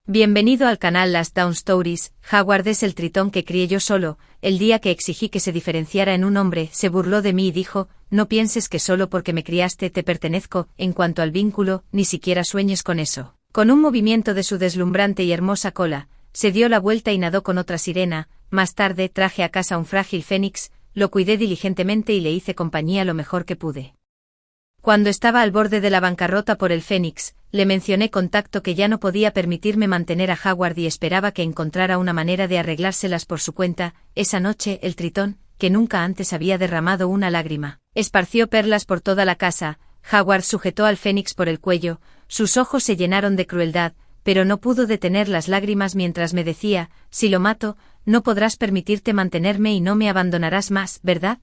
Bienvenido al canal Last Dawn Stories. Howard es el tritón que crié yo solo. El día que exigí que se diferenciara en un hombre, se burló de mí y dijo: no pienses que solo porque me criaste te pertenezco. En cuanto al vínculo, ni siquiera sueñes con eso. Con un movimiento de su deslumbrante y hermosa cola, se dio la vuelta y nadó con otra sirena. Más tarde traje a casa un frágil fénix, lo cuidé diligentemente y le hice compañía lo mejor que pude. Cuando estaba al borde de la bancarrota por el fénix, le mencioné con tacto que ya no podía permitirme mantener a Howard y esperaba que encontrara una manera de arreglárselas por su cuenta. Esa noche, el tritón, que nunca antes había derramado una lágrima, esparció perlas por toda la casa. Howard sujetó al fénix por el cuello, sus ojos se llenaron de crueldad, pero no pudo detener las lágrimas mientras me decía: si lo mato, no podrás permitirte mantenerme y no me abandonarás más, ¿verdad?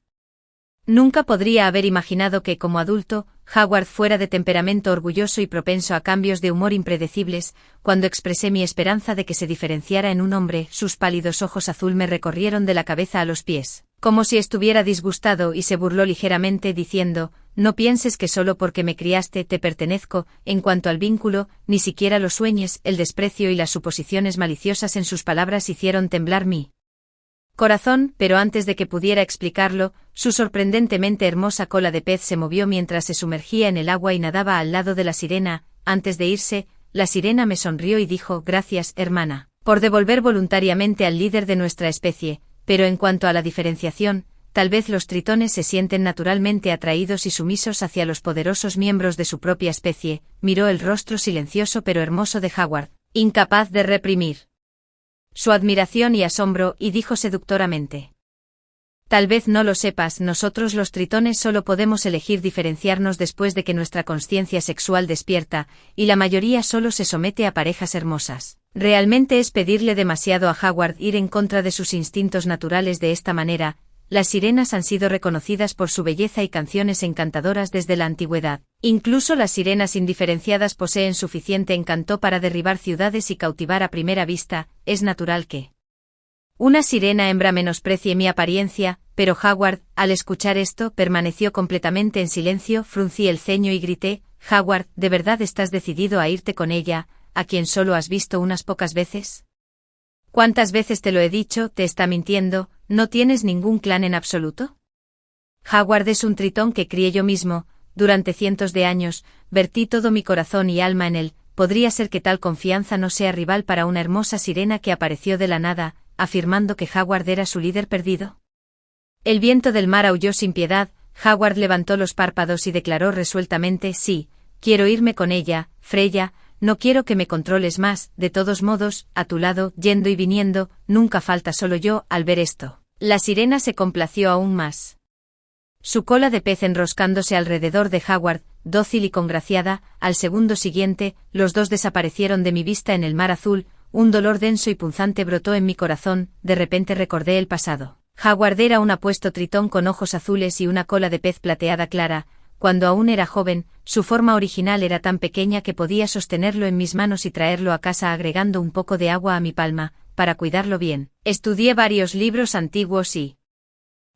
Nunca podría haber imaginado que, como adulto, Howard fuera de temperamento orgulloso y propenso a cambios de humor impredecibles. Cuando expresé mi esperanza de que se diferenciara en un hombre, sus pálidos ojos azul me recorrieron de la cabeza a los pies, como si estuviera disgustado, y se burló ligeramente diciendo: no pienses que solo porque me criaste te pertenezco. En cuanto al vínculo, ni siquiera lo sueñes. El desprecio y las suposiciones maliciosas en sus palabras hicieron temblar mi corazón, pero antes de que pudiera explicarlo, su sorprendentemente hermosa cola de pez se movió mientras se sumergía en el agua y nadaba al lado de la sirena. Antes de irse, la sirena me sonrió y dijo: gracias, hermana, por devolver voluntariamente al líder de nuestra especie. Pero en cuanto a la diferenciación, tal vez los tritones se sienten naturalmente atraídos y sumisos hacia los poderosos miembros de su propia especie. Miró el rostro silencioso pero hermoso de Howard, incapaz de reprimir su admiración y asombro, y dijo seductoramente: tal vez no lo sepas, nosotros los tritones solo podemos elegir diferenciarnos después de que nuestra consciencia sexual despierta, y la mayoría solo se somete a parejas hermosas. Realmente es pedirle demasiado a Howard ir en contra de sus instintos naturales de esta manera. Las sirenas han sido reconocidas por su belleza y canciones encantadoras desde la antigüedad. Incluso las sirenas indiferenciadas poseen suficiente encanto para derribar ciudades y cautivar a primera vista. Es natural que una sirena hembra menosprecie mi apariencia, pero Howard, al escuchar esto, permaneció completamente en silencio. Fruncí el ceño y grité: Howard, ¿de verdad estás decidido a irte con ella, a quien solo has visto unas pocas veces? ¿Cuántas veces te lo he dicho? Te está mintiendo. ¿No tienes ningún clan en absoluto? Howard es un tritón que crié yo mismo. Durante cientos de años, vertí todo mi corazón y alma en él. ¿Podría ser que tal confianza no sea rival para una hermosa sirena que apareció de la nada, afirmando que Howard era su líder perdido? El viento del mar aulló sin piedad. Howard levantó los párpados y declaró resueltamente: sí, quiero irme con ella, Freya. No quiero que me controles más. De todos modos, a tu lado, yendo y viniendo, nunca falta solo yo. Al ver esto, la sirena se complació aún más. Su cola de pez enroscándose alrededor de Howard, dócil y congraciada. Al segundo siguiente, los dos desaparecieron de mi vista en el mar azul. Un dolor denso y punzante brotó en mi corazón. De repente recordé el pasado. Howard era un apuesto tritón con ojos azules y una cola de pez plateada clara. Cuando aún era joven, su forma original era tan pequeña que podía sostenerlo en mis manos y traerlo a casa agregando un poco de agua a mi palma, para cuidarlo bien. Estudié varios libros antiguos y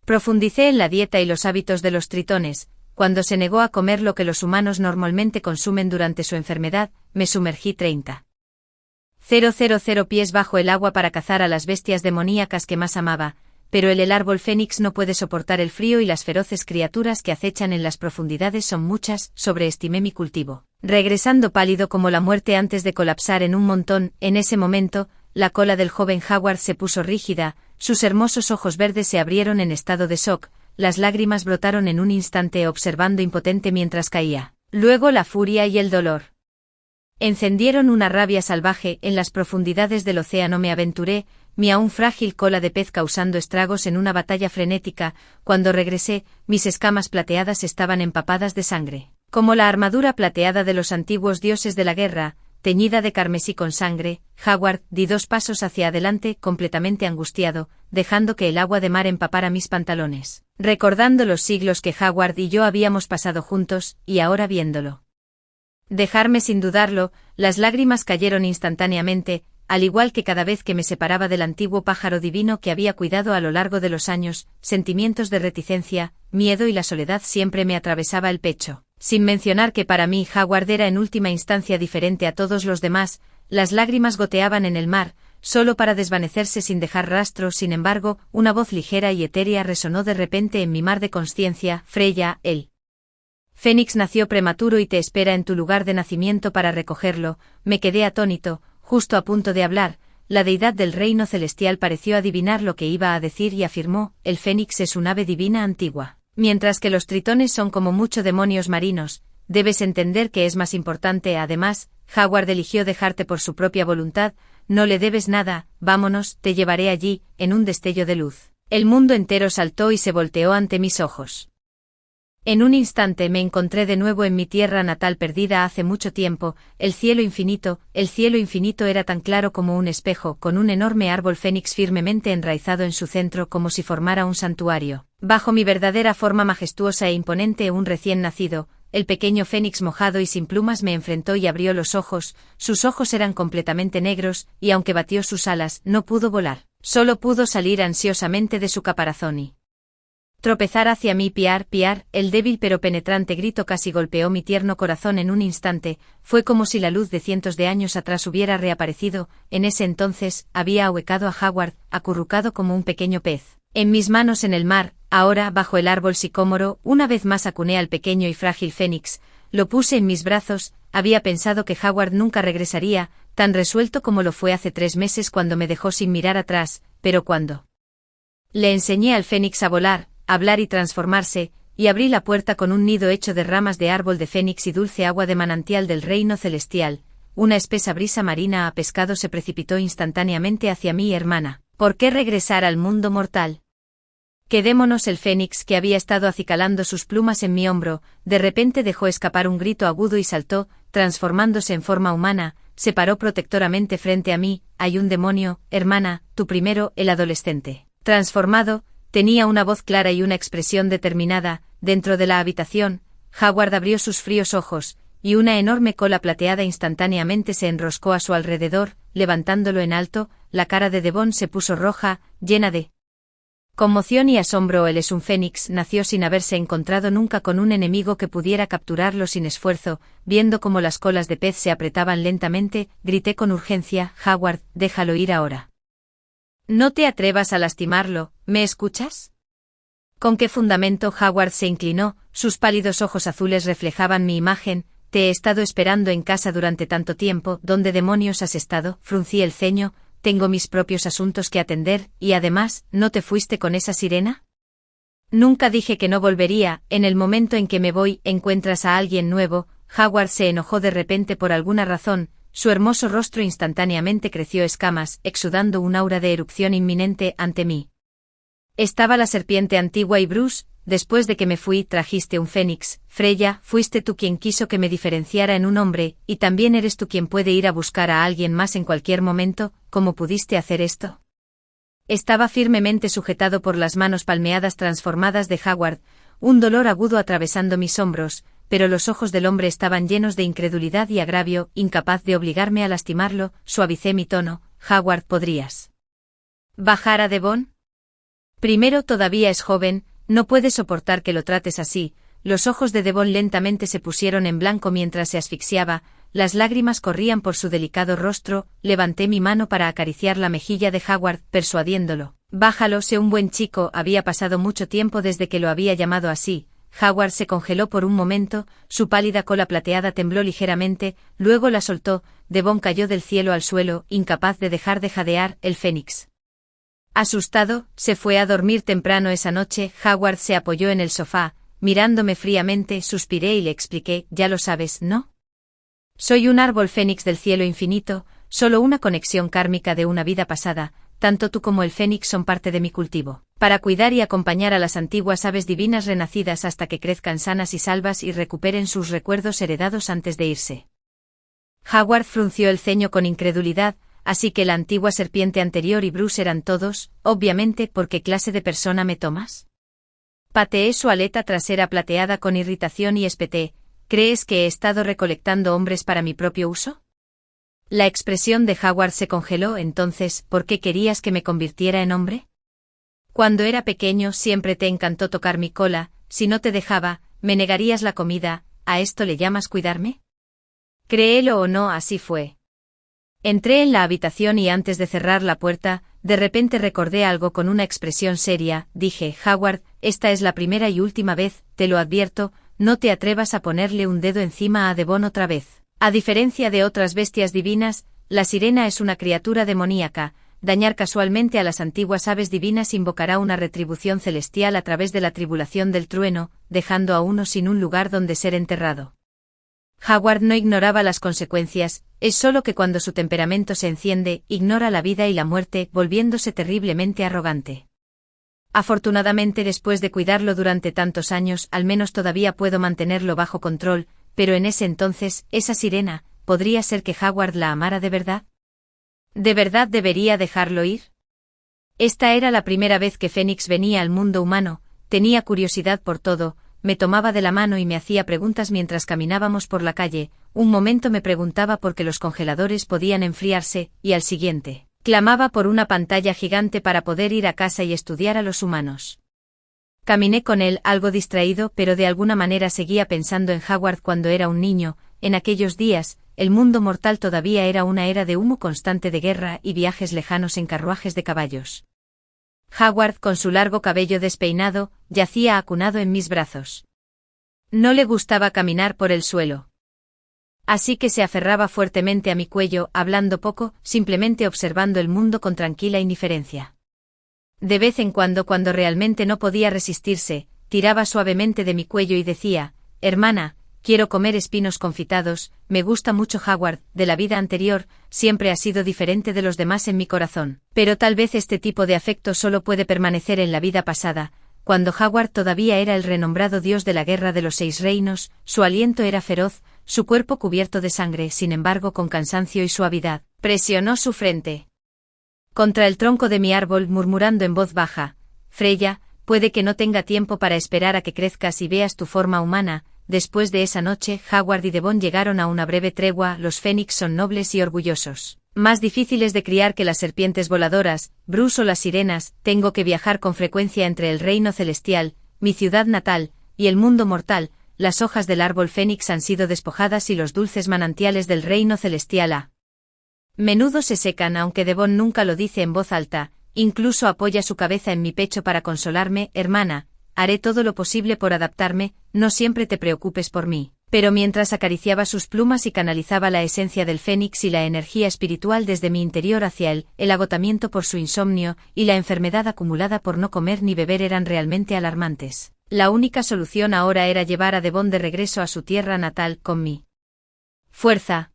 profundicé en la dieta y los hábitos de los tritones. Cuando se negó a comer lo que los humanos normalmente consumen durante su enfermedad, me sumergí 30,000 pies bajo el agua para cazar a las bestias demoníacas que más amaba. Pero el árbol fénix no puede soportar el frío y las feroces criaturas que acechan en las profundidades son muchas. Sobreestimé mi cultivo, regresando pálido como la muerte antes de colapsar en un montón. En ese momento, la cola del joven Howard se puso rígida, sus hermosos ojos verdes se abrieron en estado de shock, las lágrimas brotaron en un instante observando impotente mientras caía. Luego la furia y el dolor encendieron una rabia salvaje. En las profundidades del océano me aventuré, mi aún frágil cola de pez causando estragos en una batalla frenética. Cuando regresé, mis escamas plateadas estaban empapadas de sangre, como la armadura plateada de los antiguos dioses de la guerra, teñida de carmesí con sangre. Howard, di 2 pasos hacia adelante, completamente angustiado, dejando que el agua de mar empapara mis pantalones, recordando los siglos que Howard y yo habíamos pasado juntos, y ahora viéndolo dejarme sin dudarlo, las lágrimas cayeron instantáneamente, al igual que cada vez que me separaba del antiguo pájaro divino que había cuidado a lo largo de los años. Sentimientos de reticencia, miedo y la soledad siempre me atravesaba el pecho. Sin mencionar que para mí Howard era en última instancia diferente a todos los demás. las lágrimas goteaban en el mar, solo para desvanecerse sin dejar rastro. Sin embargo, una voz ligera y etérea resonó de repente en mi mar de consciencia: Freya, el Fénix nació prematuro y te espera en tu lugar de nacimiento para recogerlo. Me quedé atónito, justo a punto de hablar. La deidad del reino celestial pareció adivinar lo que iba a decir y afirmó: el Fénix es un ave divina antigua. Mientras que los tritones son como mucho demonios marinos, debes entender que es más importante. Además, Howard eligió dejarte por su propia voluntad, no le debes nada. Vámonos, te llevaré allí, en un destello de luz. El mundo entero saltó y se volteó ante mis ojos. En un instante me encontré de nuevo en mi tierra natal perdida hace mucho tiempo. El cielo infinito era tan claro como un espejo, con un enorme árbol fénix firmemente enraizado en su centro como si formara un santuario. Bajo mi verdadera forma majestuosa e imponente, un recién nacido, el pequeño fénix mojado y sin plumas me enfrentó y abrió los ojos. Sus ojos eran completamente negros, y aunque batió sus alas, no pudo volar. Solo pudo salir ansiosamente de su caparazón y tropezar hacia mí. Piar, piar, el débil pero penetrante grito casi golpeó mi tierno corazón en un instante. Fue como si la luz de cientos de años atrás hubiera reaparecido. En ese entonces, había ahuecado a Howard, acurrucado como un pequeño pez en mis manos en el mar. Ahora, bajo el árbol sicómoro, una vez más acuné al pequeño y frágil fénix. Lo puse en mis brazos. Había pensado que Howard nunca regresaría, tan resuelto como lo fue hace 3 meses cuando me dejó sin mirar atrás, pero cuando le enseñé al fénix a volar, hablar y transformarse, y abrí la puerta con un nido hecho de ramas de árbol de fénix y dulce agua de manantial del reino celestial, una espesa brisa marina a pescado se precipitó instantáneamente hacia mí. Hermana, ¿por qué regresar al mundo mortal? Quedémonos. El fénix, que había estado acicalando sus plumas en mi hombro, de repente dejó escapar un grito agudo y saltó, transformándose en forma humana, se paró protectoramente frente a mí. Hay un demonio, hermana, tú primero. El adolescente, transformado, tenía una voz clara y una expresión determinada. Dentro de la habitación, Howard abrió sus fríos ojos, y una enorme cola plateada instantáneamente se enroscó a su alrededor, levantándolo en alto. La cara de Devon se puso roja, llena de conmoción y asombro. Él es un fénix, nació sin haberse encontrado nunca con un enemigo que pudiera capturarlo sin esfuerzo. Viendo cómo las colas de pez se apretaban lentamente, grité con urgencia: Howard, déjalo ir ahora. No te atrevas a lastimarlo, ¿me escuchas? ¿Con qué fundamento? Howard se inclinó, sus pálidos ojos azules reflejaban mi imagen. Te he estado esperando en casa durante tanto tiempo. ¿Dónde demonios has estado? Fruncí el ceño. Tengo mis propios asuntos que atender, y además, ¿no te fuiste con esa sirena? Nunca dije que no volvería. En el momento en que me voy, encuentras a alguien nuevo. Howard se enojó de repente por alguna razón. Su hermoso rostro instantáneamente creció escamas, exudando un aura de erupción inminente. Ante mí estaba la serpiente antigua y Bruce. Después de que me fui, trajiste un fénix. Freya, fuiste tú quien quiso que me diferenciara en un hombre, y también eres tú quien puede ir a buscar a alguien más en cualquier momento. ¿Cómo pudiste hacer esto? Estaba firmemente sujetado por las manos palmeadas transformadas de Howard, un dolor agudo atravesando mis hombros, pero los ojos del hombre estaban llenos de incredulidad y agravio. Incapaz de obligarme a lastimarlo, suavicé mi tono: Howard, ¿podrías bajar a Devon? Primero, todavía es joven, no puede soportar que lo trates así. Los ojos de Devon lentamente se pusieron en blanco mientras se asfixiaba, las lágrimas corrían por su delicado rostro. Levanté mi mano para acariciar la mejilla de Howard, persuadiéndolo: bájalo, sé un buen chico. Había pasado mucho tiempo desde que lo había llamado así. Howard se congeló por un momento, su pálida cola plateada tembló ligeramente, luego la soltó. Devon cayó del cielo al suelo, incapaz de dejar de jadear. El fénix, asustado, se fue a dormir temprano esa noche. Howard se apoyó en el sofá, mirándome fríamente. Suspiré y le expliqué: ya lo sabes, ¿no? Soy un árbol fénix del cielo infinito, solo una conexión kármica de una vida pasada. Tanto tú como el fénix son parte de mi cultivo, para cuidar y acompañar a las antiguas aves divinas renacidas hasta que crezcan sanas y salvas y recuperen sus recuerdos heredados antes de irse. Howard frunció el ceño con incredulidad. Así que la antigua serpiente anterior y Bruce eran todos, obviamente. ¿Por qué clase de persona me tomas? Pateé su aleta trasera plateada con irritación y espeté: ¿crees que he estado recolectando hombres para mi propio uso? La expresión de Howard se congeló. Entonces, ¿por qué querías que me convirtiera en hombre? Cuando era pequeño siempre te encantó tocar mi cola. Si no te dejaba, me negarías la comida. ¿A esto le llamas cuidarme? Créelo o no, así fue. Entré en la habitación y antes de cerrar la puerta, de repente recordé algo con una expresión seria. Dije, Howard, esta es la primera y última vez, te lo advierto, no te atrevas a ponerle un dedo encima a Devon otra vez. A diferencia de otras bestias divinas, la sirena es una criatura demoníaca. Dañar casualmente a las antiguas aves divinas invocará una retribución celestial a través de la tribulación del trueno, dejando a uno sin un lugar donde ser enterrado. Howard no ignoraba las consecuencias, es solo que cuando su temperamento se enciende, ignora la vida y la muerte, volviéndose terriblemente arrogante. Afortunadamente, después de cuidarlo durante tantos años, al menos todavía puedo mantenerlo bajo control, pero en ese entonces, esa sirena, ¿podría ser que Howard la amara de verdad? ¿De verdad debería dejarlo ir? Esta era la primera vez que Fénix venía al mundo humano, tenía curiosidad por todo, me tomaba de la mano y me hacía preguntas mientras caminábamos por la calle. Un momento me preguntaba por qué los congeladores podían enfriarse, y al siguiente, clamaba por una pantalla gigante para poder ir a casa y estudiar a los humanos. Caminé con él, algo distraído, pero de alguna manera seguía pensando en Howard cuando era un niño. En aquellos días, el mundo mortal todavía era una era de humo constante de guerra y viajes lejanos en carruajes de caballos. Howard, con su largo cabello despeinado, yacía acunado en mis brazos. No le gustaba caminar por el suelo. Así que se aferraba fuertemente a mi cuello, hablando poco, simplemente observando el mundo con tranquila indiferencia. De vez en cuando realmente no podía resistirse, tiraba suavemente de mi cuello y decía, hermana, quiero comer espinos confitados. Me gusta mucho Howard, de la vida anterior, siempre ha sido diferente de los demás en mi corazón. Pero tal vez este tipo de afecto solo puede permanecer en la vida pasada. Cuando Howard todavía era el renombrado dios de la guerra de los 6 reinos, su aliento era feroz, su cuerpo cubierto de sangre, sin embargo con cansancio y suavidad, presionó su frente contra el tronco de mi árbol, murmurando en voz baja, Freya, puede que no tenga tiempo para esperar a que crezcas y veas tu forma humana. Después de esa noche, Howard y Devon llegaron a una breve tregua. Los fénix son nobles y orgullosos, más difíciles de criar que las serpientes voladoras, Bruce o las sirenas. Tengo que viajar con frecuencia entre el reino celestial, mi ciudad natal, y el mundo mortal. Las hojas del árbol fénix han sido despojadas y los dulces manantiales del reino celestial a menudo se secan, aunque Devon nunca lo dice en voz alta, incluso apoya su cabeza en mi pecho para consolarme. Hermana, haré todo lo posible por adaptarme, no siempre te preocupes por mí. Pero mientras acariciaba sus plumas y canalizaba la esencia del fénix y la energía espiritual desde mi interior hacia él, el agotamiento por su insomnio y la enfermedad acumulada por no comer ni beber eran realmente alarmantes. La única solución ahora era llevar a Devon de regreso a su tierra natal con mi fuerza.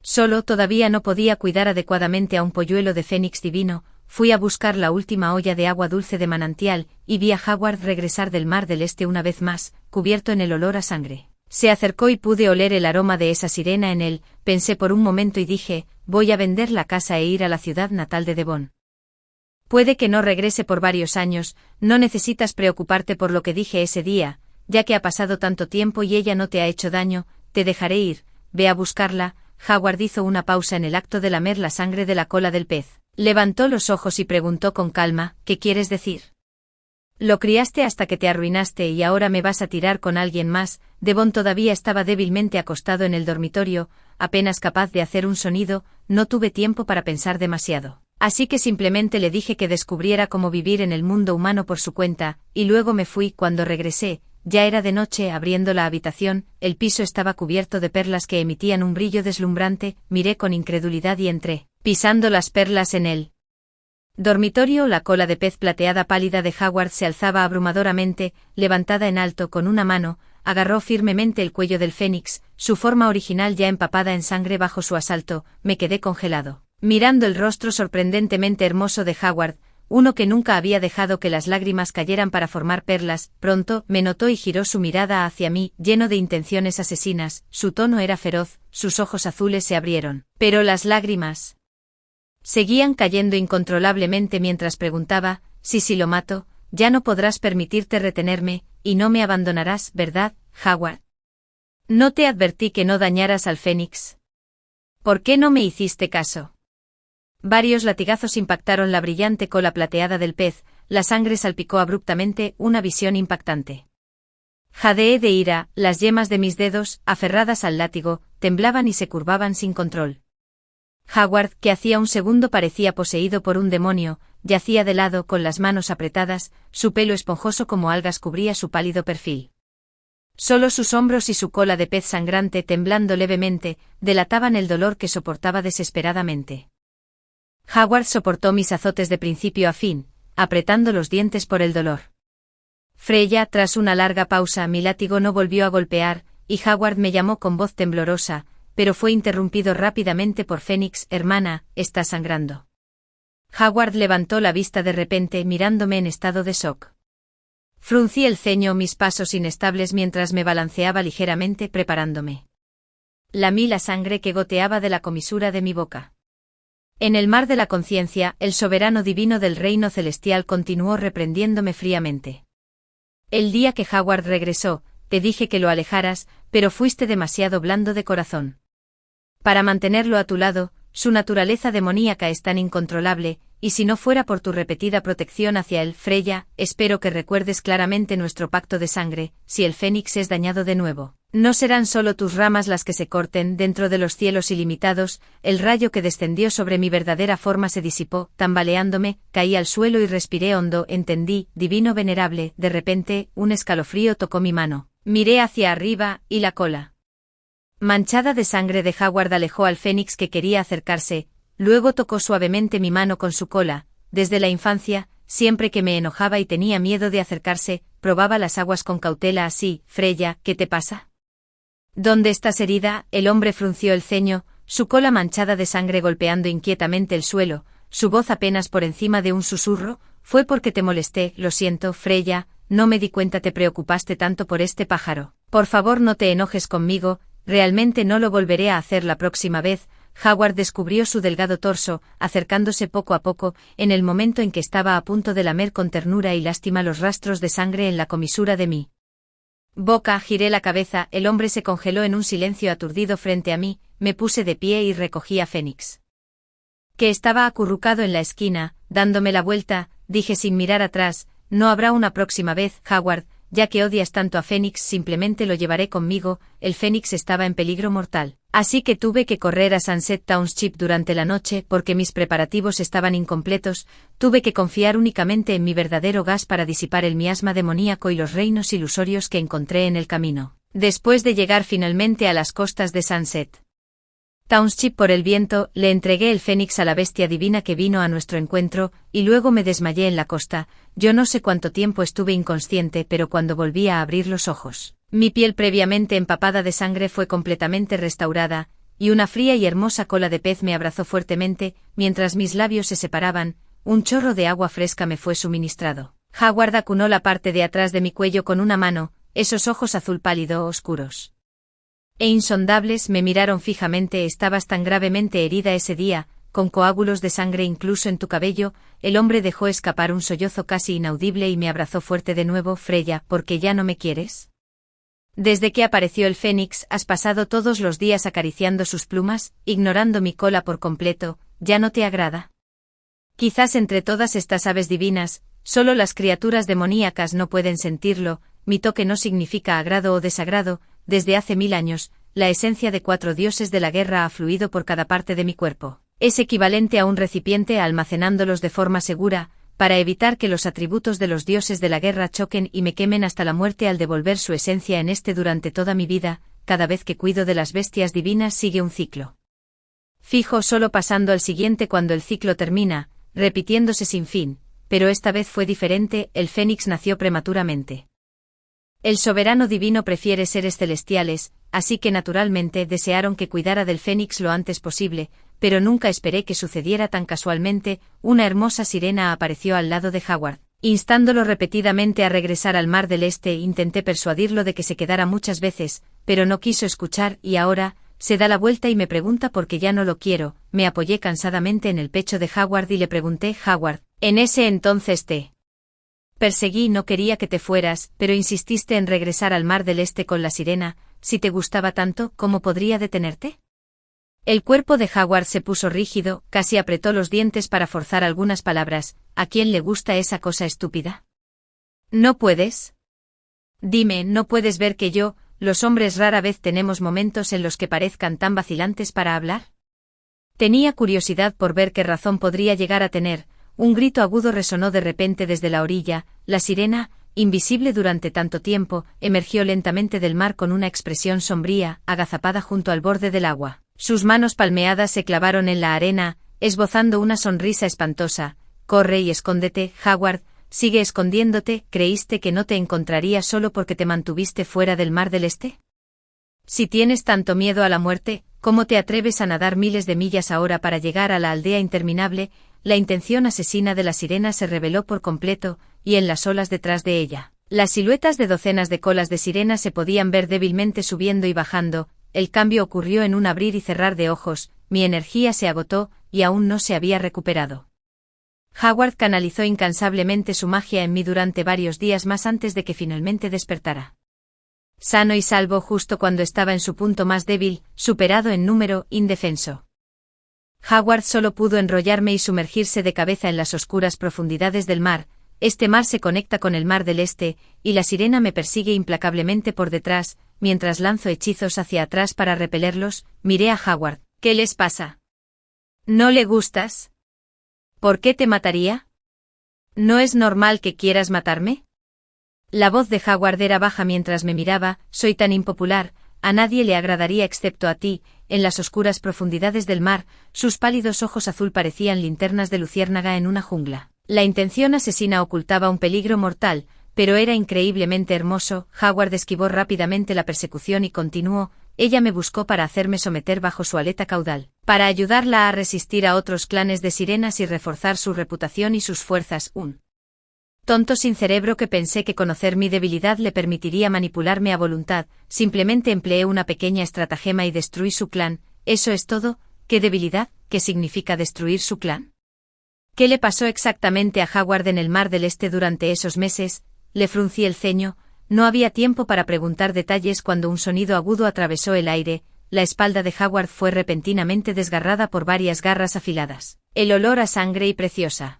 Solo todavía no podía cuidar adecuadamente a un polluelo de fénix divino. Fui a buscar la última olla de agua dulce de manantial, y vi a Howard regresar del mar del este una vez más, cubierto en el olor a sangre. Se acercó y pude oler el aroma de esa sirena en él. Pensé por un momento y dije, voy a vender la casa e ir a la ciudad natal de Devon. Puede que no regrese por varios años, no necesitas preocuparte por lo que dije ese día, ya que ha pasado tanto tiempo y ella no te ha hecho daño, te dejaré ir, ve a buscarla. Howard hizo una pausa en el acto de lamer la sangre de la cola del pez. Levantó los ojos y preguntó con calma, ¿qué quieres decir? Lo criaste hasta que te arruinaste y ahora me vas a tirar con alguien más. Devon todavía estaba débilmente acostado en el dormitorio, apenas capaz de hacer un sonido. No tuve tiempo para pensar demasiado. Así que simplemente le dije que descubriera cómo vivir en el mundo humano por su cuenta, y luego me fui. Cuando regresé, ya era de noche. Abriendo la habitación, el piso estaba cubierto de perlas que emitían un brillo deslumbrante. Miré con incredulidad y entré, pisando las perlas en él. Dormitorio. La cola de pez plateada pálida de Howard se alzaba abrumadoramente, levantada en alto con una mano, agarró firmemente el cuello del fénix, su forma original ya empapada en sangre bajo su asalto. Me quedé congelado, mirando el rostro sorprendentemente hermoso de Howard, uno que nunca había dejado que las lágrimas cayeran para formar perlas. Pronto, me notó y giró su mirada hacia mí, lleno de intenciones asesinas. Su tono era feroz, sus ojos azules se abrieron, pero las lágrimas seguían cayendo incontrolablemente mientras preguntaba, si lo mato, ya no podrás permitirte retenerme, y no me abandonarás, ¿verdad, Howard? ¿No te advertí que no dañaras al fénix? ¿Por qué no me hiciste caso? Varios latigazos impactaron la brillante cola plateada del pez, la sangre salpicó abruptamente, una visión impactante. Jadeé de ira, las yemas de mis dedos, aferradas al látigo, temblaban y se curvaban sin control. Howard, que hacía un segundo parecía poseído por un demonio, yacía de lado con las manos apretadas, su pelo esponjoso como algas cubría su pálido perfil. Solo sus hombros y su cola de pez sangrante temblando levemente, delataban el dolor que soportaba desesperadamente. Howard soportó mis azotes de principio a fin, apretando los dientes por el dolor. Freya, tras una larga pausa, mi látigo no volvió a golpear, y Howard me llamó con voz temblorosa, pero fue interrumpido rápidamente por Fénix. Hermana, está sangrando. Howard levantó la vista de repente mirándome en estado de shock. Fruncí el ceño, mis pasos inestables mientras me balanceaba ligeramente preparándome. Lamí la sangre que goteaba de la comisura de mi boca. En el mar de la conciencia, el soberano divino del reino celestial continuó reprendiéndome fríamente. El día que Howard regresó, te dije que lo alejaras, pero fuiste demasiado blando de corazón. Para mantenerlo a tu lado, su naturaleza demoníaca es tan incontrolable, y si no fuera por tu repetida protección hacia él, Freya, espero que recuerdes claramente nuestro pacto de sangre. Si el Fénix es dañado de nuevo, no serán solo tus ramas las que se corten. Dentro de los cielos ilimitados, el rayo que descendió sobre mi verdadera forma se disipó, tambaleándome, caí al suelo y respiré hondo. Entendí, divino venerable. De repente, un escalofrío tocó mi mano. Miré hacia arriba, y la cola manchada de sangre de Howard alejó al Fénix que quería acercarse. Luego tocó suavemente mi mano con su cola. Desde la infancia, siempre que me enojaba y tenía miedo de acercarse, probaba las aguas con cautela. Así, Freya, ¿qué te pasa? ¿Dónde estás herida? El hombre frunció el ceño, su cola manchada de sangre golpeando inquietamente el suelo, su voz apenas por encima de un susurro. Fue porque te molesté. Lo siento, Freya, no me di cuenta. Te preocupaste tanto por este pájaro. Por favor, no te enojes conmigo, realmente no lo volveré a hacer la próxima vez. Howard descubrió su delgado torso, acercándose poco a poco, en el momento en que estaba a punto de lamer con ternura y lástima los rastros de sangre en la comisura de mi boca. Giré la cabeza, el hombre se congeló en un silencio aturdido frente a mí. Me puse de pie y recogí a Fénix, que estaba acurrucado en la esquina, dándome la vuelta. Dije sin mirar atrás, no habrá una próxima vez, Howard, ya que odias tanto a Fénix, simplemente lo llevaré conmigo. El Fénix estaba en peligro mortal, así que tuve que correr a Sunset Township durante la noche porque mis preparativos estaban incompletos. Tuve que confiar únicamente en mi verdadero gas para disipar el miasma demoníaco y los reinos ilusorios que encontré en el camino. Después de llegar finalmente a las costas de Sunset Township por el viento, le entregué el Fénix a la bestia divina que vino a nuestro encuentro, y luego me desmayé en la costa. Yo no sé cuánto tiempo estuve inconsciente, pero cuando volví a abrir los ojos, mi piel previamente empapada de sangre fue completamente restaurada, y una fría y hermosa cola de pez me abrazó fuertemente. Mientras mis labios se separaban, un chorro de agua fresca me fue suministrado. Howard acunó la parte de atrás de mi cuello con una mano, esos ojos azul pálido oscuros e insondables me miraron fijamente. Estabas tan gravemente herida ese día, con coágulos de sangre incluso en tu cabello. El hombre dejó escapar un sollozo casi inaudible y me abrazó fuerte de nuevo. Freya, ¿por qué ya no me quieres? Desde que apareció el Fénix, has pasado todos los días acariciando sus plumas, ignorando mi cola por completo. ¿Ya no te agrada? Quizás entre todas estas aves divinas, solo las criaturas demoníacas no pueden sentirlo. Mi toque no significa agrado o desagrado. Desde hace 1000 años, la esencia de 4 dioses de la guerra ha fluido por cada parte de mi cuerpo. Es equivalente a un recipiente almacenándolos de forma segura, para evitar que los atributos de los dioses de la guerra choquen y me quemen hasta la muerte al devolver su esencia en este. Durante toda mi vida, cada vez que cuido de las bestias divinas sigue un ciclo fijo, solo pasando al siguiente cuando el ciclo termina, repitiéndose sin fin, pero esta vez fue diferente. El Fénix nació prematuramente. El soberano divino prefiere seres celestiales, así que naturalmente desearon que cuidara del Fénix lo antes posible, pero nunca esperé que sucediera tan casualmente. Una hermosa sirena apareció al lado de Howard, instándolo repetidamente a regresar al Mar del Este. Intenté persuadirlo de que se quedara muchas veces, pero no quiso escuchar, y ahora se da la vuelta y me pregunta por qué ya no lo quiero. Me apoyé cansadamente en el pecho de Howard y le pregunté, Howard, ¿en ese entonces te perseguí? No quería que te fueras, pero insististe en regresar al Mar del Este con la sirena. Si te gustaba tanto, ¿cómo podría detenerte? El cuerpo de Howard se puso rígido, casi apretó los dientes para forzar algunas palabras. ¿A quién le gusta esa cosa estúpida? ¿No puedes? Dime, ¿no puedes ver que los hombres rara vez tenemos momentos en los que parezcan tan vacilantes para hablar? Tenía curiosidad por ver qué razón podría llegar a tener. Un grito agudo resonó de repente desde la orilla. La sirena, invisible durante tanto tiempo, emergió lentamente del mar con una expresión sombría, agazapada junto al borde del agua. Sus manos palmeadas se clavaron en la arena, esbozando una sonrisa espantosa. «Corre y escóndete, Howard, sigue escondiéndote. ¿Creíste que no te encontraría solo porque te mantuviste fuera del Mar del Este? Si tienes tanto miedo a la muerte, ¿cómo te atreves a nadar miles de millas ahora para llegar a la aldea interminable?» La intención asesina de la sirena se reveló por completo, y en las olas detrás de ella, las siluetas de docenas de colas de sirena se podían ver débilmente subiendo y bajando. El cambio ocurrió en un abrir y cerrar de ojos. Mi energía se agotó, y aún no se había recuperado. Howard canalizó incansablemente su magia en mí durante varios días más antes de que finalmente despertara. Sano y salvo justo cuando estaba en su punto más débil, superado en número, indefenso. Howard solo pudo enrollarme y sumergirse de cabeza en las oscuras profundidades del mar. Este mar se conecta con el Mar del Este, y la sirena me persigue implacablemente por detrás, mientras lanzo hechizos hacia atrás para repelerlos. Miré a Howard. ¿Qué les pasa? ¿No le gustas? ¿Por qué te mataría? ¿No es normal que quieras matarme? La voz de Howard era baja mientras me miraba. Soy tan impopular, a nadie le agradaría excepto a ti. En las oscuras profundidades del mar, sus pálidos ojos azul parecían linternas de luciérnaga en una jungla. La intención asesina ocultaba un peligro mortal, pero era increíblemente hermoso. Howard esquivó rápidamente la persecución y continuó. Ella me buscó para hacerme someter bajo su aleta caudal, para ayudarla a resistir a otros clanes de sirenas y reforzar su reputación y sus fuerzas. Un tonto sin cerebro que pensé que conocer mi debilidad le permitiría manipularme a voluntad. Simplemente empleé una pequeña estratagema y destruí su clan. ¿Eso es todo? ¿Qué debilidad? ¿Qué significa destruir su clan? ¿Qué le pasó exactamente a Howard en el Mar del Este durante esos meses? Le fruncí el ceño. No había tiempo para preguntar detalles cuando un sonido agudo atravesó el aire. La espalda de Howard fue repentinamente desgarrada por varias garras afiladas. El olor a sangre y preciosa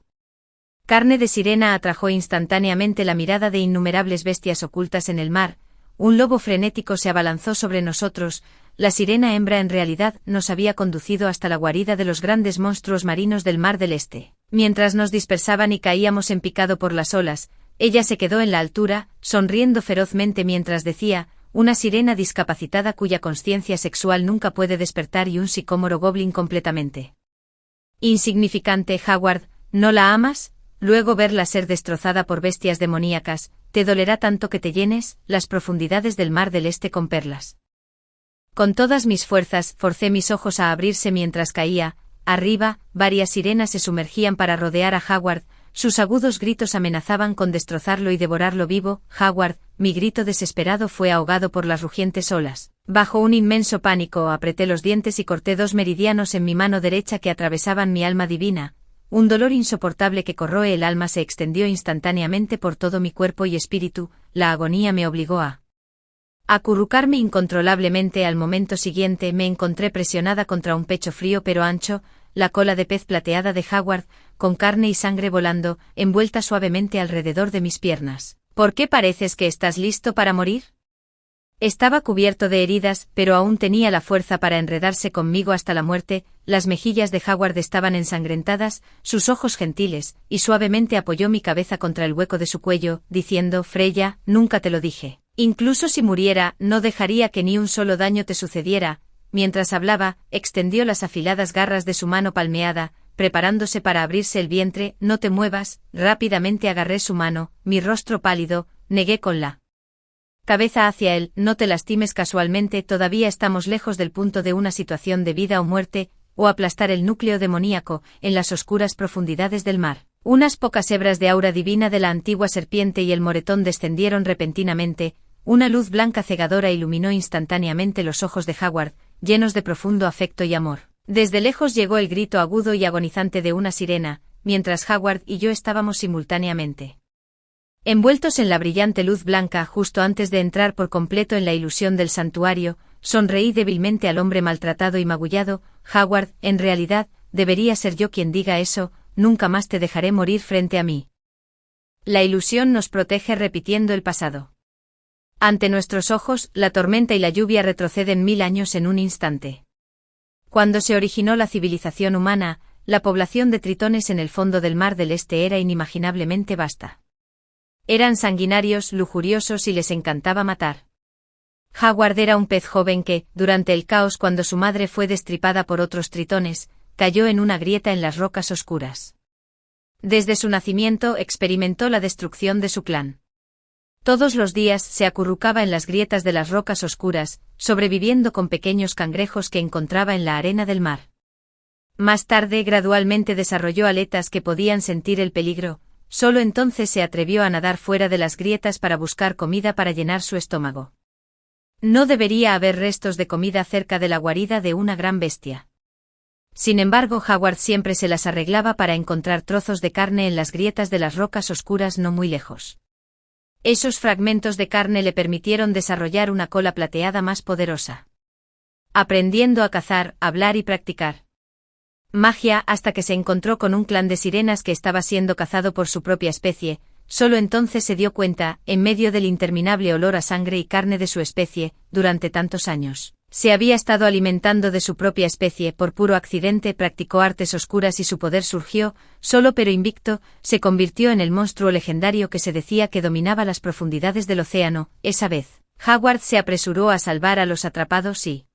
carne de sirena atrajo instantáneamente la mirada de innumerables bestias ocultas en el mar. Un lobo frenético se abalanzó sobre nosotros. La sirena hembra en realidad nos había conducido hasta la guarida de los grandes monstruos marinos del Mar del Este. Mientras nos dispersaban y caíamos en picado por las olas, ella se quedó en la altura, sonriendo ferozmente mientras decía, una sirena discapacitada cuya consciencia sexual nunca puede despertar y un sicómoro goblin completamente insignificante. Howard, ¿no la amas? Luego verla ser destrozada por bestias demoníacas, te dolerá tanto que te llenes las profundidades del Mar del Este con perlas. Con todas mis fuerzas, forcé mis ojos a abrirse mientras caía. Arriba, varias sirenas se sumergían para rodear a Howard. Sus agudos gritos amenazaban con destrozarlo y devorarlo vivo. Howard, mi grito desesperado fue ahogado por las rugientes olas. Bajo un inmenso pánico apreté los dientes y corté 2 meridianos en mi mano derecha que atravesaban mi alma divina. Un dolor insoportable que corroe el alma se extendió instantáneamente por todo mi cuerpo y espíritu. La agonía me obligó a acurrucarme incontrolablemente. Al momento siguiente me encontré presionada contra un pecho frío pero ancho, la cola de pez plateada de Howard, con carne y sangre volando, envuelta suavemente alrededor de mis piernas. ¿Por qué pareces que estás listo para morir? Estaba cubierto de heridas, pero aún tenía la fuerza para enredarse conmigo hasta la muerte. Las mejillas de Howard estaban ensangrentadas, sus ojos gentiles, y suavemente apoyó mi cabeza contra el hueco de su cuello, diciendo, Freya, nunca te lo dije. Incluso si muriera, no dejaría que ni un solo daño te sucediera. Mientras hablaba, extendió las afiladas garras de su mano palmeada, preparándose para abrirse el vientre. No te muevas. Rápidamente agarré su mano, mi rostro pálido, negué con la cabeza hacia él. No te lastimes casualmente, todavía estamos lejos del punto de una situación de vida o muerte, o aplastar el núcleo demoníaco, en las oscuras profundidades del mar. Unas pocas hebras de aura divina de la antigua serpiente y el moretón descendieron repentinamente. Una luz blanca cegadora iluminó instantáneamente los ojos de Howard, llenos de profundo afecto y amor. Desde lejos llegó el grito agudo y agonizante de una sirena, mientras Howard y yo estábamos simultáneamente envueltos en la brillante luz blanca. Justo antes de entrar por completo en la ilusión del santuario, sonreí débilmente al hombre maltratado y magullado. Howard, en realidad, debería ser yo quien diga eso, nunca más te dejaré morir frente a mí. La ilusión nos protege repitiendo el pasado. Ante nuestros ojos, la tormenta y la lluvia retroceden 1000 años en un instante. Cuando se originó la civilización humana, la población de tritones en el fondo del Mar del Este era inimaginablemente vasta. Eran sanguinarios, lujuriosos y les encantaba matar. Howard era un pez joven que, durante el caos cuando su madre fue destripada por otros tritones, cayó en una grieta en las rocas oscuras. Desde su nacimiento experimentó la destrucción de su clan. Todos los días se acurrucaba en las grietas de las rocas oscuras, sobreviviendo con pequeños cangrejos que encontraba en la arena del mar. Más tarde gradualmente desarrolló aletas que podían sentir el peligro, solo entonces se atrevió a nadar fuera de las grietas para buscar comida para llenar su estómago. No debería haber restos de comida cerca de la guarida de una gran bestia. Sin embargo, Howard siempre se las arreglaba para encontrar trozos de carne en las grietas de las rocas oscuras no muy lejos. Esos fragmentos de carne le permitieron desarrollar una cola plateada más poderosa. Aprendiendo a cazar, hablar y practicar magia hasta que se encontró con un clan de sirenas que estaba siendo cazado por su propia especie. Solo entonces se dio cuenta, en medio del interminable olor a sangre y carne de su especie, durante tantos años, se había estado alimentando de su propia especie. Por puro accidente practicó artes oscuras y su poder surgió, solo pero invicto, se convirtió en el monstruo legendario que se decía que dominaba las profundidades del océano. Esa vez, Howard se apresuró a salvar a los atrapados y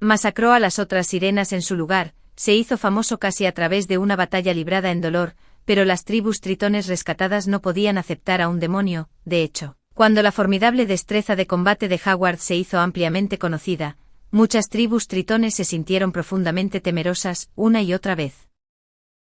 masacró a las otras sirenas en su lugar. Se hizo famoso casi a través de una batalla librada en dolor, pero las tribus tritones rescatadas no podían aceptar a un demonio. De hecho, cuando la formidable destreza de combate de Howard se hizo ampliamente conocida, muchas tribus tritones se sintieron profundamente temerosas, una y otra vez.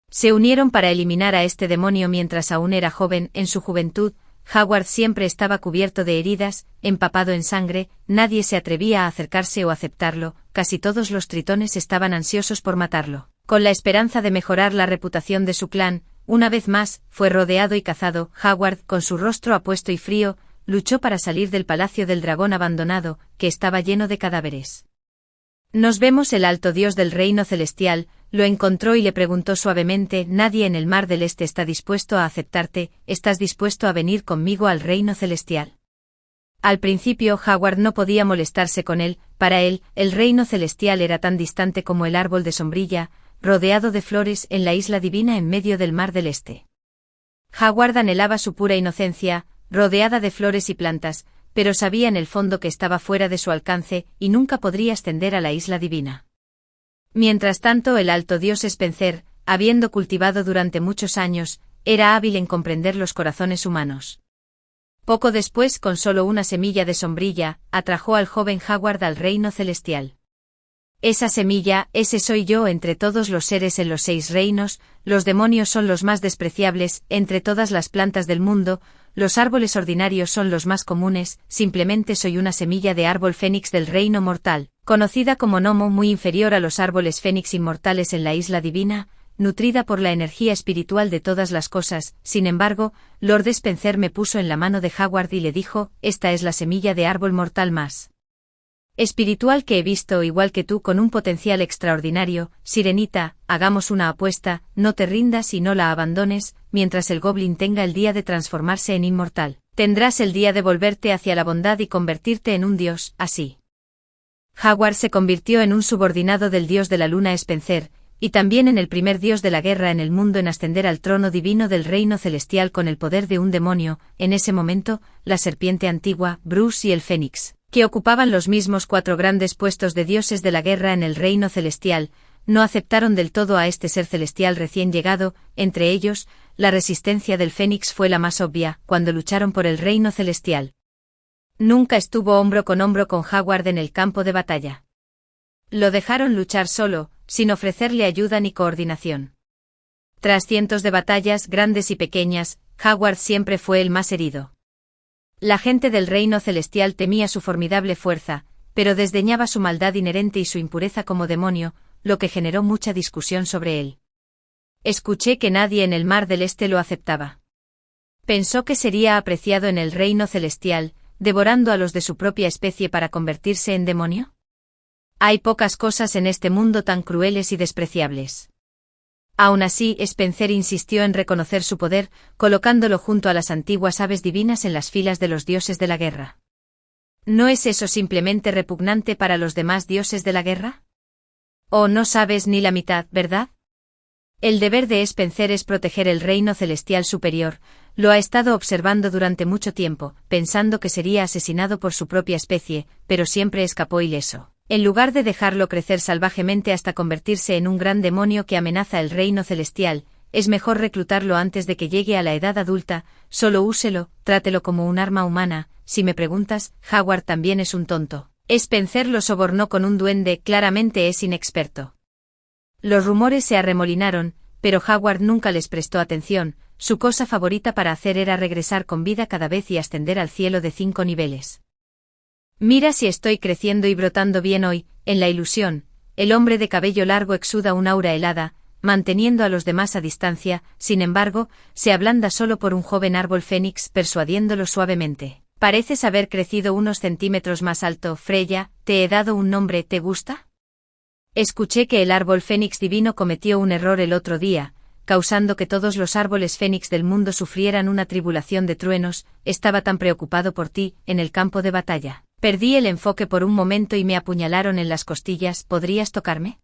Se unieron para eliminar a este demonio mientras aún era joven. En su juventud, Howard siempre estaba cubierto de heridas, empapado en sangre, nadie se atrevía a acercarse o aceptarlo, casi todos los tritones estaban ansiosos por matarlo. Con la esperanza de mejorar la reputación de su clan, una vez más, fue rodeado y cazado. Howard, con su rostro apuesto y frío, luchó para salir del palacio del dragón abandonado, que estaba lleno de cadáveres. Nos vemos. El alto dios del reino celestial lo encontró y le preguntó suavemente: nadie en el Mar del Este está dispuesto a aceptarte, ¿estás dispuesto a venir conmigo al reino celestial? Al principio Howard no podía molestarse con él. Para él, el reino celestial era tan distante como el árbol de sombrilla, rodeado de flores en la isla divina en medio del Mar del Este. Howard anhelaba su pura inocencia, rodeada de flores y plantas, pero sabía en el fondo que estaba fuera de su alcance y nunca podría ascender a la isla divina. Mientras tanto, el alto dios Spencer, habiendo cultivado durante muchos años, era hábil en comprender los corazones humanos. Poco después, con solo una semilla de sombrilla, atrajo al joven Howard al reino celestial. Esa semilla, ese soy yo. Entre todos los seres en los 6 reinos, los demonios son los más despreciables. Entre todas las plantas del mundo, los árboles ordinarios son los más comunes. Simplemente soy una semilla de árbol fénix del reino mortal, conocida como gnomo, muy inferior a los árboles fénix inmortales en la isla divina, nutrida por la energía espiritual de todas las cosas. Sin embargo, Lord Spencer me puso en la mano de Howard y le dijo: esta es la semilla de árbol mortal más espiritual que he visto, igual que tú, con un potencial extraordinario. Sirenita, hagamos una apuesta, no te rindas y no la abandones. Mientras el goblin tenga el día de transformarse en inmortal, tendrás el día de volverte hacia la bondad y convertirte en un dios. Así, Howard se convirtió en un subordinado del dios de la luna Spencer, y también en el primer dios de la guerra en el mundo en ascender al trono divino del reino celestial con el poder de un demonio. En ese momento, la serpiente antigua, Bruce y el fénix, que ocupaban los mismos 4 grandes puestos de dioses de la guerra en el reino celestial, no aceptaron del todo a este ser celestial recién llegado. Entre ellos, la resistencia del fénix fue la más obvia. Cuando lucharon por el reino celestial, nunca estuvo hombro con Howard en el campo de batalla. Lo dejaron luchar solo, sin ofrecerle ayuda ni coordinación. Tras cientos de batallas grandes y pequeñas, Howard siempre fue el más herido. La gente del reino celestial temía su formidable fuerza, pero desdeñaba su maldad inherente y su impureza como demonio, lo que generó mucha discusión sobre él. Escuché que nadie en el Mar del Este lo aceptaba. Pensó que sería apreciado en el reino celestial, devorando a los de su propia especie para convertirse en demonio. Hay pocas cosas en este mundo tan crueles y despreciables. Aún así, Spencer insistió en reconocer su poder, colocándolo junto a las antiguas aves divinas en las filas de los dioses de la guerra. ¿No es eso simplemente repugnante para los demás dioses de la guerra? Oh, no sabes ni la mitad, ¿verdad? El deber de Spencer es proteger el reino celestial superior. Lo ha estado observando durante mucho tiempo, pensando que sería asesinado por su propia especie, pero siempre escapó ileso. En lugar de dejarlo crecer salvajemente hasta convertirse en un gran demonio que amenaza el reino celestial, es mejor reclutarlo antes de que llegue a la edad adulta. Solo úselo, trátelo como un arma humana. Si me preguntas, Howard también es un tonto. Spencer lo sobornó con un duende, claramente es inexperto. Los rumores se arremolinaron, pero Howard nunca les prestó atención. Su cosa favorita para hacer era regresar con vida cada vez y ascender al cielo de 5 niveles. Mira si estoy creciendo y brotando bien hoy. En la ilusión, el hombre de cabello largo exuda un aura helada, manteniendo a los demás a distancia. Sin embargo, se ablanda solo por un joven árbol fénix persuadiéndolo suavemente. Pareces haber crecido unos centímetros más alto, Freya. Te he dado un nombre, ¿te gusta? Escuché que el árbol fénix divino cometió un error el otro día, causando que todos los árboles fénix del mundo sufrieran una tribulación de truenos. Estaba tan preocupado por ti, en el campo de batalla. Perdí el enfoque por un momento y me apuñalaron en las costillas. ¿Podrías tocarme?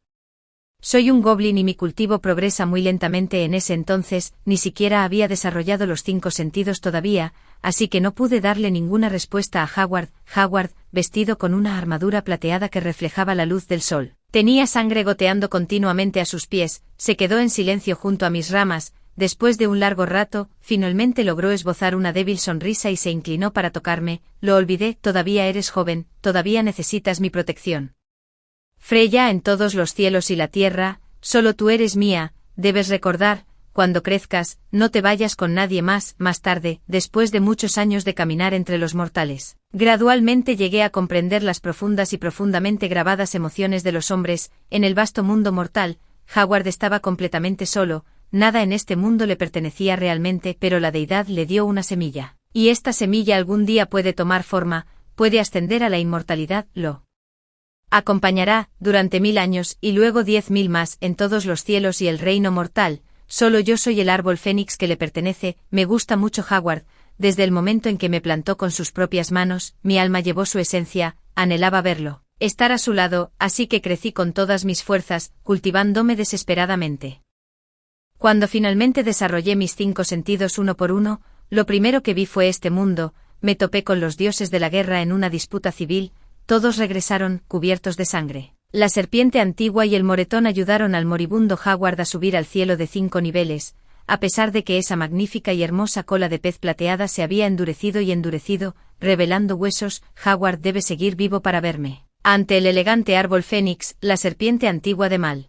Soy un goblin y mi cultivo progresa muy lentamente en ese entonces, ni siquiera había desarrollado los 5 sentidos todavía, así que no pude darle ninguna respuesta a Howard. Howard, vestido con una armadura plateada que reflejaba la luz del sol, tenía sangre goteando continuamente a sus pies, se quedó en silencio junto a mis ramas. Después de un largo rato, finalmente logró esbozar una débil sonrisa y se inclinó para tocarme. Lo olvidé, todavía eres joven, todavía necesitas mi protección. Freya, en todos los cielos y la tierra, solo tú eres mía. Debes recordar, cuando crezcas, no te vayas con nadie más. Más tarde, después de muchos años de caminar entre los mortales, gradualmente llegué a comprender las profundas y profundamente grabadas emociones de los hombres. En el vasto mundo mortal, Howard estaba completamente solo. Nada en este mundo le pertenecía realmente, pero la deidad le dio una semilla. Y esta semilla algún día puede tomar forma, puede ascender a la inmortalidad. Lo acompañará, durante 1000 años, y luego 10.000 más, en todos los cielos y el reino mortal. Solo yo soy el árbol fénix que le pertenece. Me gusta mucho Howard. Desde el momento en que me plantó con sus propias manos, mi alma llevó su esencia. Anhelaba verlo, estar a su lado, así que crecí con todas mis fuerzas, cultivándome desesperadamente. Cuando finalmente desarrollé mis 5 sentidos uno por uno, lo primero que vi fue este mundo. Me topé con los dioses de la guerra en una disputa civil. Todos regresaron, cubiertos de sangre. La serpiente antigua y el moretón ayudaron al moribundo Howard a subir al cielo de 5 niveles, a pesar de que esa magnífica y hermosa cola de pez plateada se había endurecido y endurecido, revelando huesos. Howard debe seguir vivo para verme. Ante el elegante árbol fénix, la serpiente antigua de mal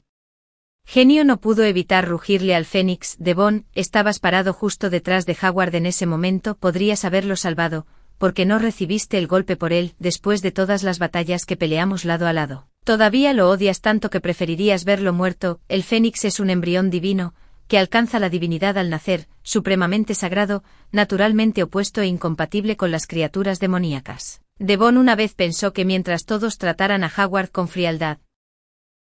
genio no pudo evitar rugirle al fénix. Devon, estabas parado justo detrás de Howard en ese momento. Podrías haberlo salvado, porque no recibiste el golpe por él. Después de todas las batallas que peleamos lado a lado, todavía lo odias tanto que preferirías verlo muerto. El fénix es un embrión divino, que alcanza la divinidad al nacer, supremamente sagrado, naturalmente opuesto e incompatible con las criaturas demoníacas. Devon una vez pensó que mientras todos trataran a Howard con frialdad,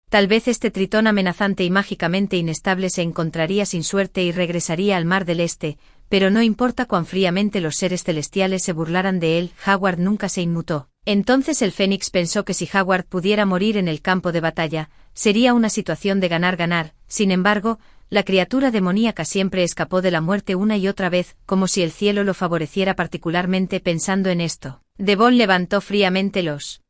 tal vez este tritón amenazante y mágicamente inestable se encontraría sin suerte y regresaría al mar del este, pero no importa cuán fríamente los seres celestiales se burlaran de él, Howard nunca se inmutó. Entonces el fénix pensó que si Howard pudiera morir en el campo de batalla, sería una situación de ganar-ganar. Sin embargo, la criatura demoníaca siempre escapó de la muerte una y otra vez, como si el cielo lo favoreciera particularmente. Pensando en esto, Devon levantó fríamente los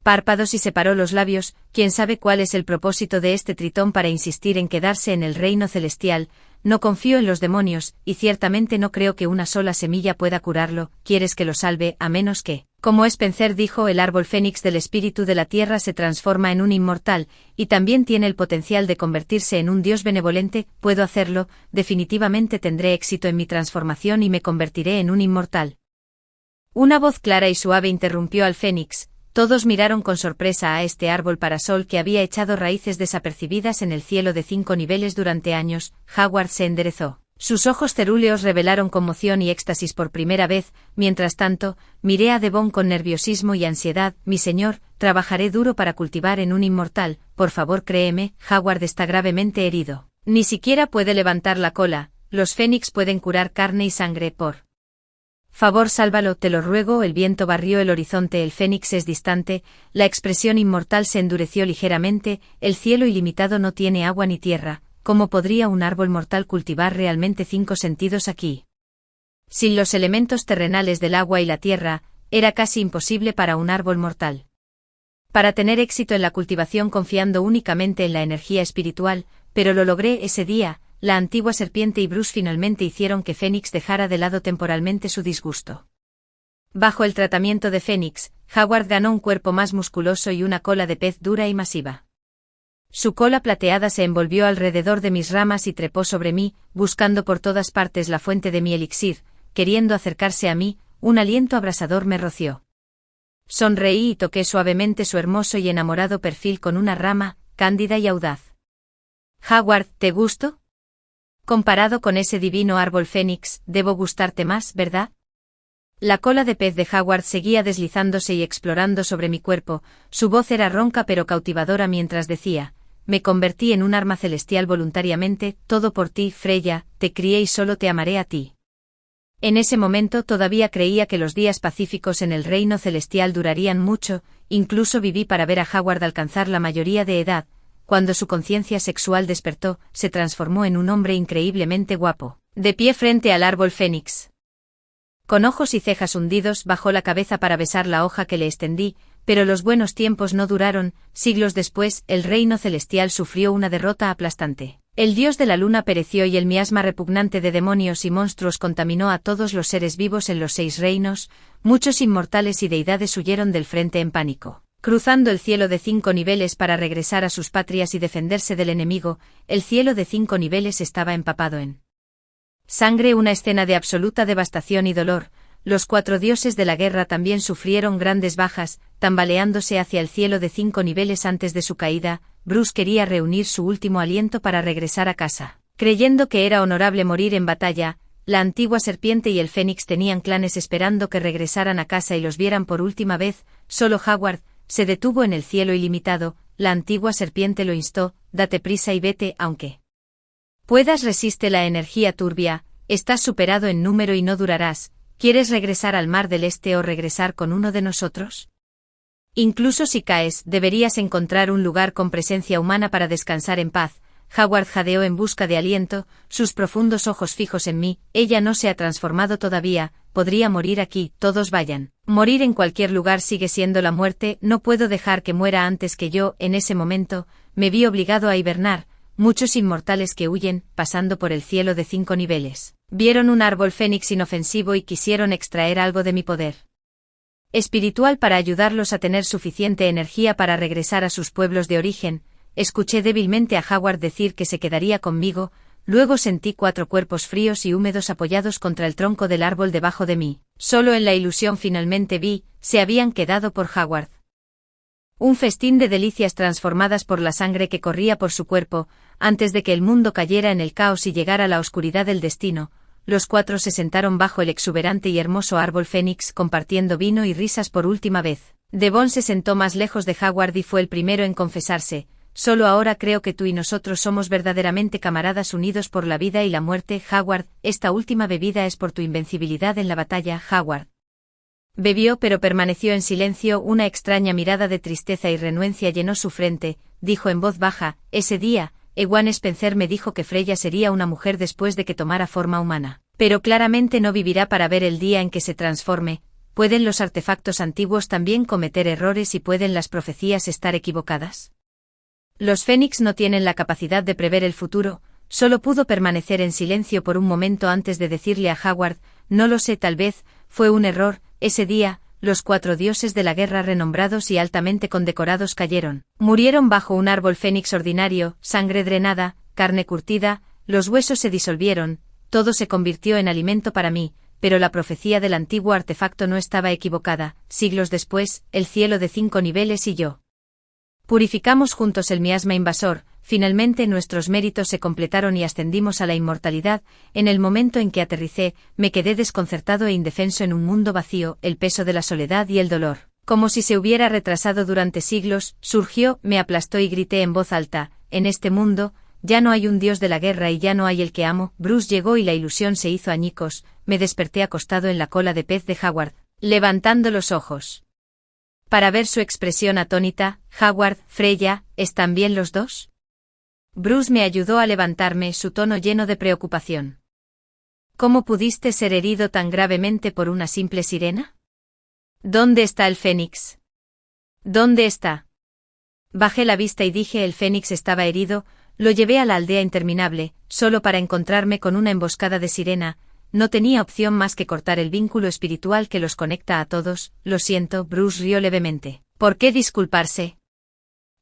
párpados y separó los labios. ¿Quién sabe cuál es el propósito de este tritón para insistir en quedarse en el reino celestial? No confío en los demonios, y ciertamente no creo que una sola semilla pueda curarlo. ¿Quieres que lo salve? A menos que, como Spencer dijo, el árbol fénix del espíritu de la tierra se transforma en un inmortal, y también tiene el potencial de convertirse en un dios benevolente. Puedo hacerlo, definitivamente tendré éxito en mi transformación y me convertiré en un inmortal. Una voz clara y suave interrumpió al fénix. Todos miraron con sorpresa a este árbol parasol que había echado raíces desapercibidas en el cielo de 5 niveles durante años. Howard se enderezó. Sus ojos cerúleos revelaron conmoción y éxtasis por primera vez. Mientras tanto, miré a Devon con nerviosismo y ansiedad. Mi señor, trabajaré duro para cultivar en un inmortal. Por favor, créeme, Howard está gravemente herido. Ni siquiera puede levantar la cola. Los fénix pueden curar carne y sangre por Favor, sálvalo, te lo ruego. El viento barrió el horizonte, el fénix es distante, la expresión inmortal se endureció ligeramente, el cielo ilimitado no tiene agua ni tierra, ¿cómo podría un árbol mortal cultivar realmente 5 sentidos aquí? Sin los elementos terrenales del agua y la tierra, era casi imposible para un árbol mortal. Para tener éxito en la cultivación confiando únicamente en la energía espiritual, pero lo logré ese día. La antigua serpiente y Bruce finalmente hicieron que Fénix dejara de lado temporalmente su disgusto. Bajo el tratamiento de Fénix, Howard ganó un cuerpo más musculoso y una cola de pez dura y masiva. Su cola plateada se envolvió alrededor de mis ramas y trepó sobre mí, buscando por todas partes la fuente de mi elixir, queriendo acercarse a mí, un aliento abrasador me roció. Sonreí y toqué suavemente su hermoso y enamorado perfil con una rama, cándida y audaz. Howard, ¿te gusto? Comparado con ese divino árbol fénix, debo gustarte más, ¿verdad? La cola de pez de Howard seguía deslizándose y explorando sobre mi cuerpo, su voz era ronca pero cautivadora mientras decía, me convertí en un arma celestial voluntariamente, todo por ti, Freya, te crié y solo te amaré a ti. En ese momento todavía creía que los días pacíficos en el reino celestial durarían mucho, incluso viví para ver a Howard alcanzar la mayoría de edad. Cuando su conciencia sexual despertó, se transformó en un hombre increíblemente guapo, de pie frente al árbol fénix. Con ojos y cejas hundidos, bajó la cabeza para besar la hoja que le extendí, pero los buenos tiempos no duraron. Siglos después, el reino celestial sufrió una derrota aplastante. El dios de la luna pereció y el miasma repugnante de demonios y monstruos contaminó a todos los seres vivos en los 6 reinos. Muchos inmortales y deidades huyeron del frente en pánico, cruzando el cielo de 5 niveles para regresar a sus patrias y defenderse del enemigo. El cielo de 5 niveles estaba empapado en sangre, una escena de absoluta devastación y dolor. Los 4 dioses de la guerra también sufrieron grandes bajas, tambaleándose hacia el cielo de 5 niveles antes de su caída. Bruce quería reunir su último aliento para regresar a casa, creyendo que era honorable morir en batalla. La antigua serpiente y el fénix tenían clanes esperando que regresaran a casa y los vieran por última vez. Solo Howard se detuvo en el cielo ilimitado. La antigua serpiente lo instó, date prisa y vete, aunque puedas, resiste la energía turbia, estás superado en número y no durarás. ¿Quieres regresar al mar del este o regresar con uno de nosotros? Incluso si caes, deberías encontrar un lugar con presencia humana para descansar en paz. Howard jadeó en busca de aliento, sus profundos ojos fijos en mí. Ella no se ha transformado todavía, podría morir aquí, todos vayan. Morir en cualquier lugar sigue siendo la muerte, no puedo dejar que muera antes que yo. En ese momento, me vi obligado a hibernar. Muchos inmortales que huyen, pasando por el cielo de 5 niveles, vieron un árbol fénix inofensivo y quisieron extraer algo de mi poder espiritual para ayudarlos a tener suficiente energía para regresar a sus pueblos de origen. Escuché débilmente a Howard decir que se quedaría conmigo, luego sentí 4 cuerpos fríos y húmedos apoyados contra el tronco del árbol debajo de mí. Solo en la ilusión finalmente vi, se habían quedado por Howard. Un festín de delicias transformadas por la sangre que corría por su cuerpo. Antes de que el mundo cayera en el caos y llegara la oscuridad del destino, los 4 se sentaron bajo el exuberante y hermoso árbol fénix compartiendo vino y risas por última vez. Devon se sentó más lejos de Howard y fue el primero en confesarse, solo ahora creo que tú y nosotros somos verdaderamente camaradas unidos por la vida y la muerte. Howard, esta última bebida es por tu invencibilidad en la batalla. Howard bebió pero permaneció en silencio. Una extraña mirada de tristeza y renuencia llenó su frente. Dijo en voz baja, ese día, Ewan Spencer me dijo que Freya sería una mujer después de que tomara forma humana, pero claramente no vivirá para ver el día en que se transforme. ¿Pueden los artefactos antiguos también cometer errores y pueden las profecías estar equivocadas? Los fénix no tienen la capacidad de prever el futuro. Solo pudo permanecer en silencio por un momento antes de decirle a Howard, no lo sé, tal vez fue un error. Ese día, los 4 dioses de la guerra renombrados y altamente condecorados cayeron. Murieron bajo un árbol fénix ordinario, sangre drenada, carne curtida, los huesos se disolvieron, todo se convirtió en alimento para mí, pero la profecía del antiguo artefacto no estaba equivocada. Siglos después, el cielo de 5 niveles y yo purificamos juntos el miasma invasor. Finalmente nuestros méritos se completaron y ascendimos a la inmortalidad. En el momento en que aterricé, me quedé desconcertado e indefenso en un mundo vacío. El peso de la soledad y el dolor, como si se hubiera retrasado durante siglos, surgió, me aplastó y grité en voz alta, en este mundo, ya no hay un dios de la guerra y ya no hay el que amo. Bruce llegó y la ilusión se hizo añicos. me desperté acostado en la cola de pez de Howard, levantando los ojos para ver su expresión atónita. Howard, Freya, ¿están bien los dos? Bruce me ayudó a levantarme, su tono lleno de preocupación. ¿Cómo pudiste ser herido tan gravemente por una simple sirena? ¿Dónde está el Fénix? ¿Dónde está? Bajé la vista y dije: el Fénix estaba herido. Lo llevé a la aldea interminable, solo para encontrarme con una emboscada de sirena. No tenía opción más que cortar el vínculo espiritual que los conecta a todos. Lo siento, Bruce rió levemente. ¿Por qué disculparse?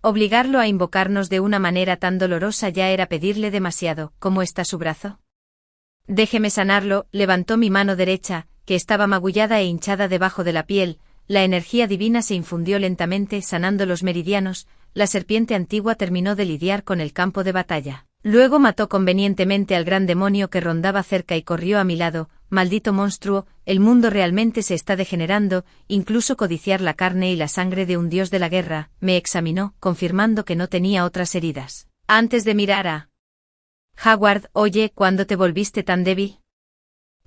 Obligarlo a invocarnos de una manera tan dolorosa ya era pedirle demasiado. ¿Cómo está su brazo? Déjeme sanarlo. Levantó mi mano derecha, que estaba magullada e hinchada debajo de la piel. La energía divina se infundió lentamente, sanando los meridianos. La serpiente antigua terminó de lidiar con el campo de batalla. Luego mató convenientemente al gran demonio que rondaba cerca y corrió a mi lado. Maldito monstruo, el mundo realmente se está degenerando. Incluso codiciar la carne y la sangre de un dios de la guerra. Me examinó, confirmando que no tenía otras heridas. Antes de mirar a Howard: oye, ¿cuándo te volviste tan débil?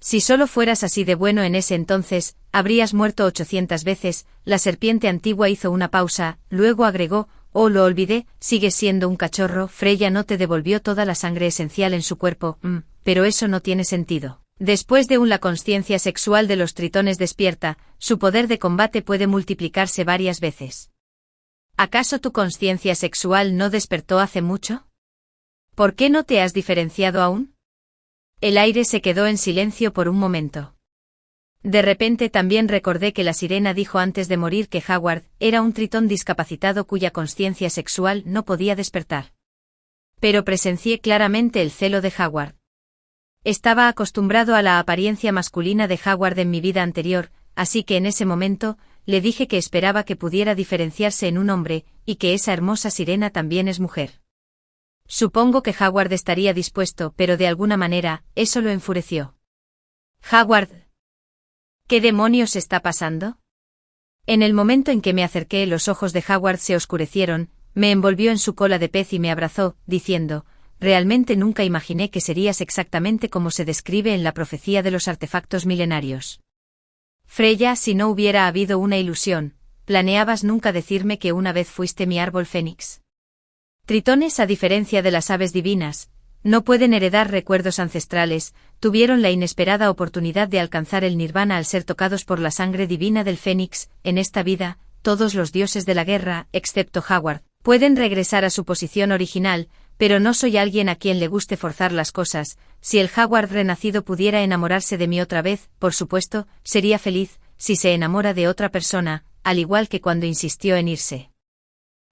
Si solo fueras así de bueno en ese entonces, habrías muerto 800 veces. La serpiente antigua hizo una pausa, luego agregó: oh, lo olvidé, sigues siendo un cachorro. Freya no te devolvió toda la sangre esencial en su cuerpo. Pero eso no tiene sentido. Después de la consciencia sexual de los tritones despierta, su poder de combate puede multiplicarse varias veces. ¿Acaso tu consciencia sexual no despertó hace mucho? ¿Por qué no te has diferenciado aún? El aire se quedó en silencio por un momento. De repente también recordé que la sirena dijo antes de morir que Howard era un tritón discapacitado cuya consciencia sexual no podía despertar. Pero presencié claramente el celo de Howard. Estaba acostumbrado a la apariencia masculina de Howard en mi vida anterior, así que en ese momento le dije que esperaba que pudiera diferenciarse en un hombre, y que esa hermosa sirena también es mujer. Supongo que Howard estaría dispuesto, pero de alguna manera, eso lo enfureció. Howard, ¿qué demonios está pasando? En el momento en que me acerqué, los ojos de Howard se oscurecieron, me envolvió en su cola de pez y me abrazó, diciendo: realmente nunca imaginé que serías exactamente como se describe en la profecía de los artefactos milenarios. Freya, si no hubiera habido una ilusión, ¿planeabas nunca decirme que una vez fuiste mi árbol fénix? Tritones, a diferencia de las aves divinas, no pueden heredar recuerdos ancestrales. Tuvieron la inesperada oportunidad de alcanzar el nirvana al ser tocados por la sangre divina del Fénix. En esta vida, todos los dioses de la guerra, excepto Howard, pueden regresar a su posición original, pero no soy alguien a quien le guste forzar las cosas. Si el Howard renacido pudiera enamorarse de mí otra vez, por supuesto, sería feliz. Si se enamora de otra persona, al igual que cuando insistió en irse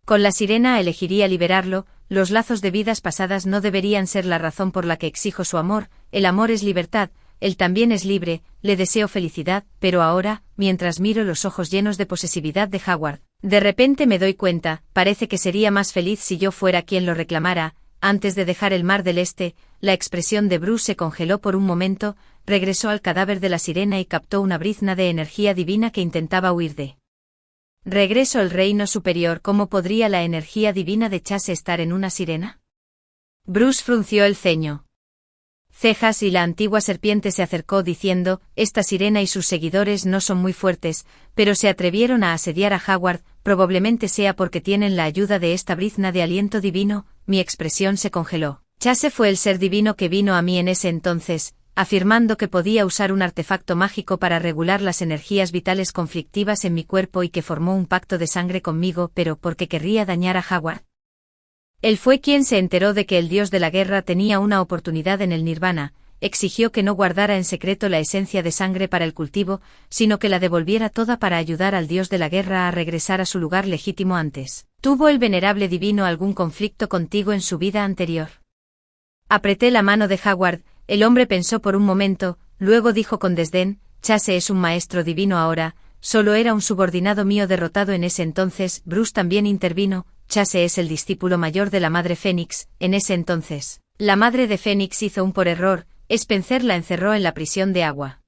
con la sirena, elegiría liberarlo. Los lazos de vidas pasadas no deberían ser la razón por la que exijo su amor. El amor es libertad, él también es libre, le deseo felicidad, pero ahora, mientras miro los ojos llenos de posesividad de Howard, de repente me doy cuenta, parece que sería más feliz si yo fuera quien lo reclamara. Antes de dejar el mar del este, la expresión de Bruce se congeló por un momento, regresó al cadáver de la sirena y captó una brizna de energía divina que intentaba huir de regreso al reino superior. ¿Cómo podría la energía divina de Chase estar en una sirena? Bruce frunció el ceño. Cejas y la antigua serpiente se acercó diciendo: esta sirena y sus seguidores no son muy fuertes, pero se atrevieron a asediar a Howard, probablemente sea porque tienen la ayuda de esta brizna de aliento divino. Mi expresión se congeló. Chase fue el ser divino que vino a mí en ese entonces, afirmando que podía usar un artefacto mágico para regular las energías vitales conflictivas en mi cuerpo y que formó un pacto de sangre conmigo, pero ¿por qué querría dañar a Howard? Él fue quien se enteró de que el dios de la guerra tenía una oportunidad en el nirvana, exigió que no guardara en secreto la esencia de sangre para el cultivo, sino que la devolviera toda para ayudar al dios de la guerra a regresar a su lugar legítimo antes. ¿Tuvo el venerable divino algún conflicto contigo en su vida anterior? Apreté la mano de Howard. El hombre pensó por un momento, luego dijo con desdén: Chase es un maestro divino ahora, solo era un subordinado mío derrotado en ese entonces. Bruce también intervino: Chase es el discípulo mayor de la Madre Fénix, en ese entonces. La Madre de Fénix hizo un por error, Spencer la encerró en la prisión de agua.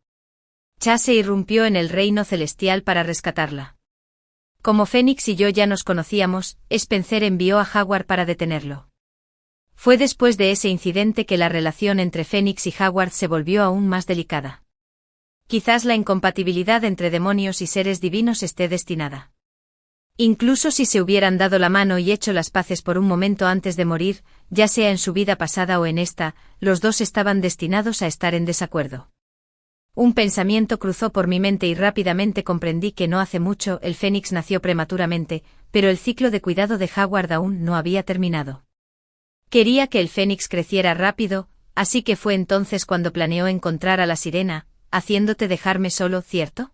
Chase irrumpió en el reino celestial para rescatarla. Como Fénix y yo ya nos conocíamos, Spencer envió a Howard para detenerlo. Fue después de ese incidente que la relación entre Fénix y Howard se volvió aún más delicada. Quizás la incompatibilidad entre demonios y seres divinos esté destinada. Incluso si se hubieran dado la mano y hecho las paces por un momento antes de morir, ya sea en su vida pasada o en esta, los dos estaban destinados a estar en desacuerdo. Un pensamiento cruzó por mi mente y rápidamente comprendí que no hace mucho el Fénix nació prematuramente, pero el ciclo de cuidado de Howard aún no había terminado. Quería que el Fénix creciera rápido, así que fue entonces cuando planeó encontrar a la sirena, haciéndote dejarme solo, ¿cierto?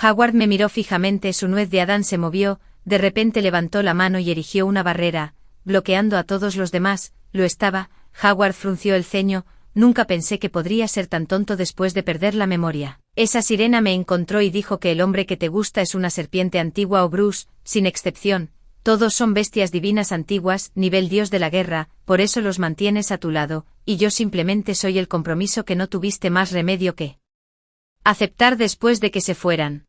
Howard me miró fijamente, su nuez de Adán se movió, de repente levantó la mano y erigió una barrera, bloqueando a todos los demás, lo estaba. Howard frunció el ceño, nunca pensé que podría ser tan tonto después de perder la memoria. Esa sirena me encontró y dijo que el hombre que te gusta es una serpiente antigua o Bruce, sin excepción, todos son bestias divinas antiguas, nivel dios de la guerra, por eso los mantienes a tu lado, y yo simplemente soy el compromiso que no tuviste más remedio que aceptar después de que se fueran.